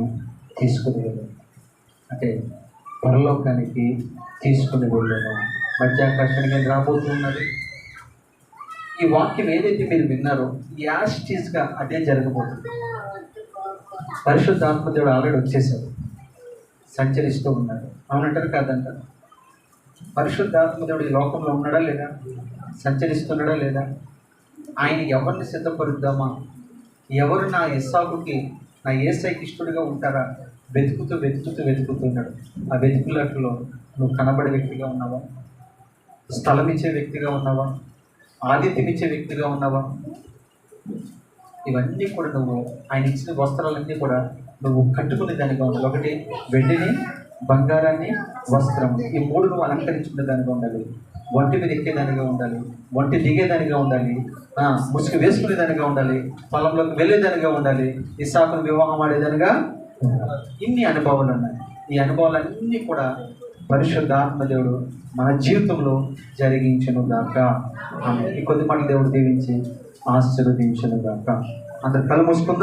తీసుకుని వెళ్ళాను. అంటే పరలోకానికి తీసుకుని వెళ్ళాను. మధ్యాకాశానికి రాబోతున్నది. ఈ వాక్యం ఏదైతే మీరు విన్నారో యాస్టీస్గా అదే జరగబోతుంది. పరిశుద్ధాత్మదేవుడు ఆల్రెడీ వచ్చేసాడు, సంచరిస్తూ ఉన్నాడు. అవునంటారు కాదంటారు? పరిశుద్ధాత్మదేవుడు ఈ లోకంలో ఉన్నాడా లేదా? సంచరిస్తున్నాడా లేదా? ఆయన ఎవరిని సిద్ధపరుద్దామా? ఎవరు నా ఇస్సాకుకి, నా యేసయ్యకి ఇష్టడుగా ఉంటారా? వెతుకుతున్నాడు. ఆ వెతుకులట్లో నువ్వు కనబడే వ్యక్తిగా ఉన్నావా? స్థలం ఇచ్చే వ్యక్తిగా ఉన్నావా? ఆతిథ్యం ఇచ్చే వ్యక్తిగా ఉన్నావా? ఇవన్నీ కూడా నువ్వు ఆయన ఇచ్చిన వస్త్రాలన్నీ కూడా నువ్వు కట్టుకునే దానిగా ఉండాలి. ఒకటి వెండిని, బంగారాన్ని, వస్త్రము, ఈ మూడు నువ్వు అలంకరించుకునే దానిగా ఉండాలి. ఒంటి మీద ఎక్కేదానిగా ఉండాలి, ఒంటి దిగేదానిగా ఉండాలి, ముసుగు వేసుకునేదానిగా ఉండాలి, పొలంలోకి వెళ్ళేదానిగా ఉండాలి, ఇస్సాకును వివాహం ఆడేదానిగా. ఇన్ని అనుభవాలు ఉన్నాయి. ఈ అనుభవాలన్నీ కూడా పరిశుద్ధాత్మ దేవుడు మన జీవితంలో జరిగించును గాక. ఆమె ఈ కొద్ది మాట దేవుడు దీవించి ఆశీర్వదించును గాక. అందరు కళ్ళు మూసుకుందాం.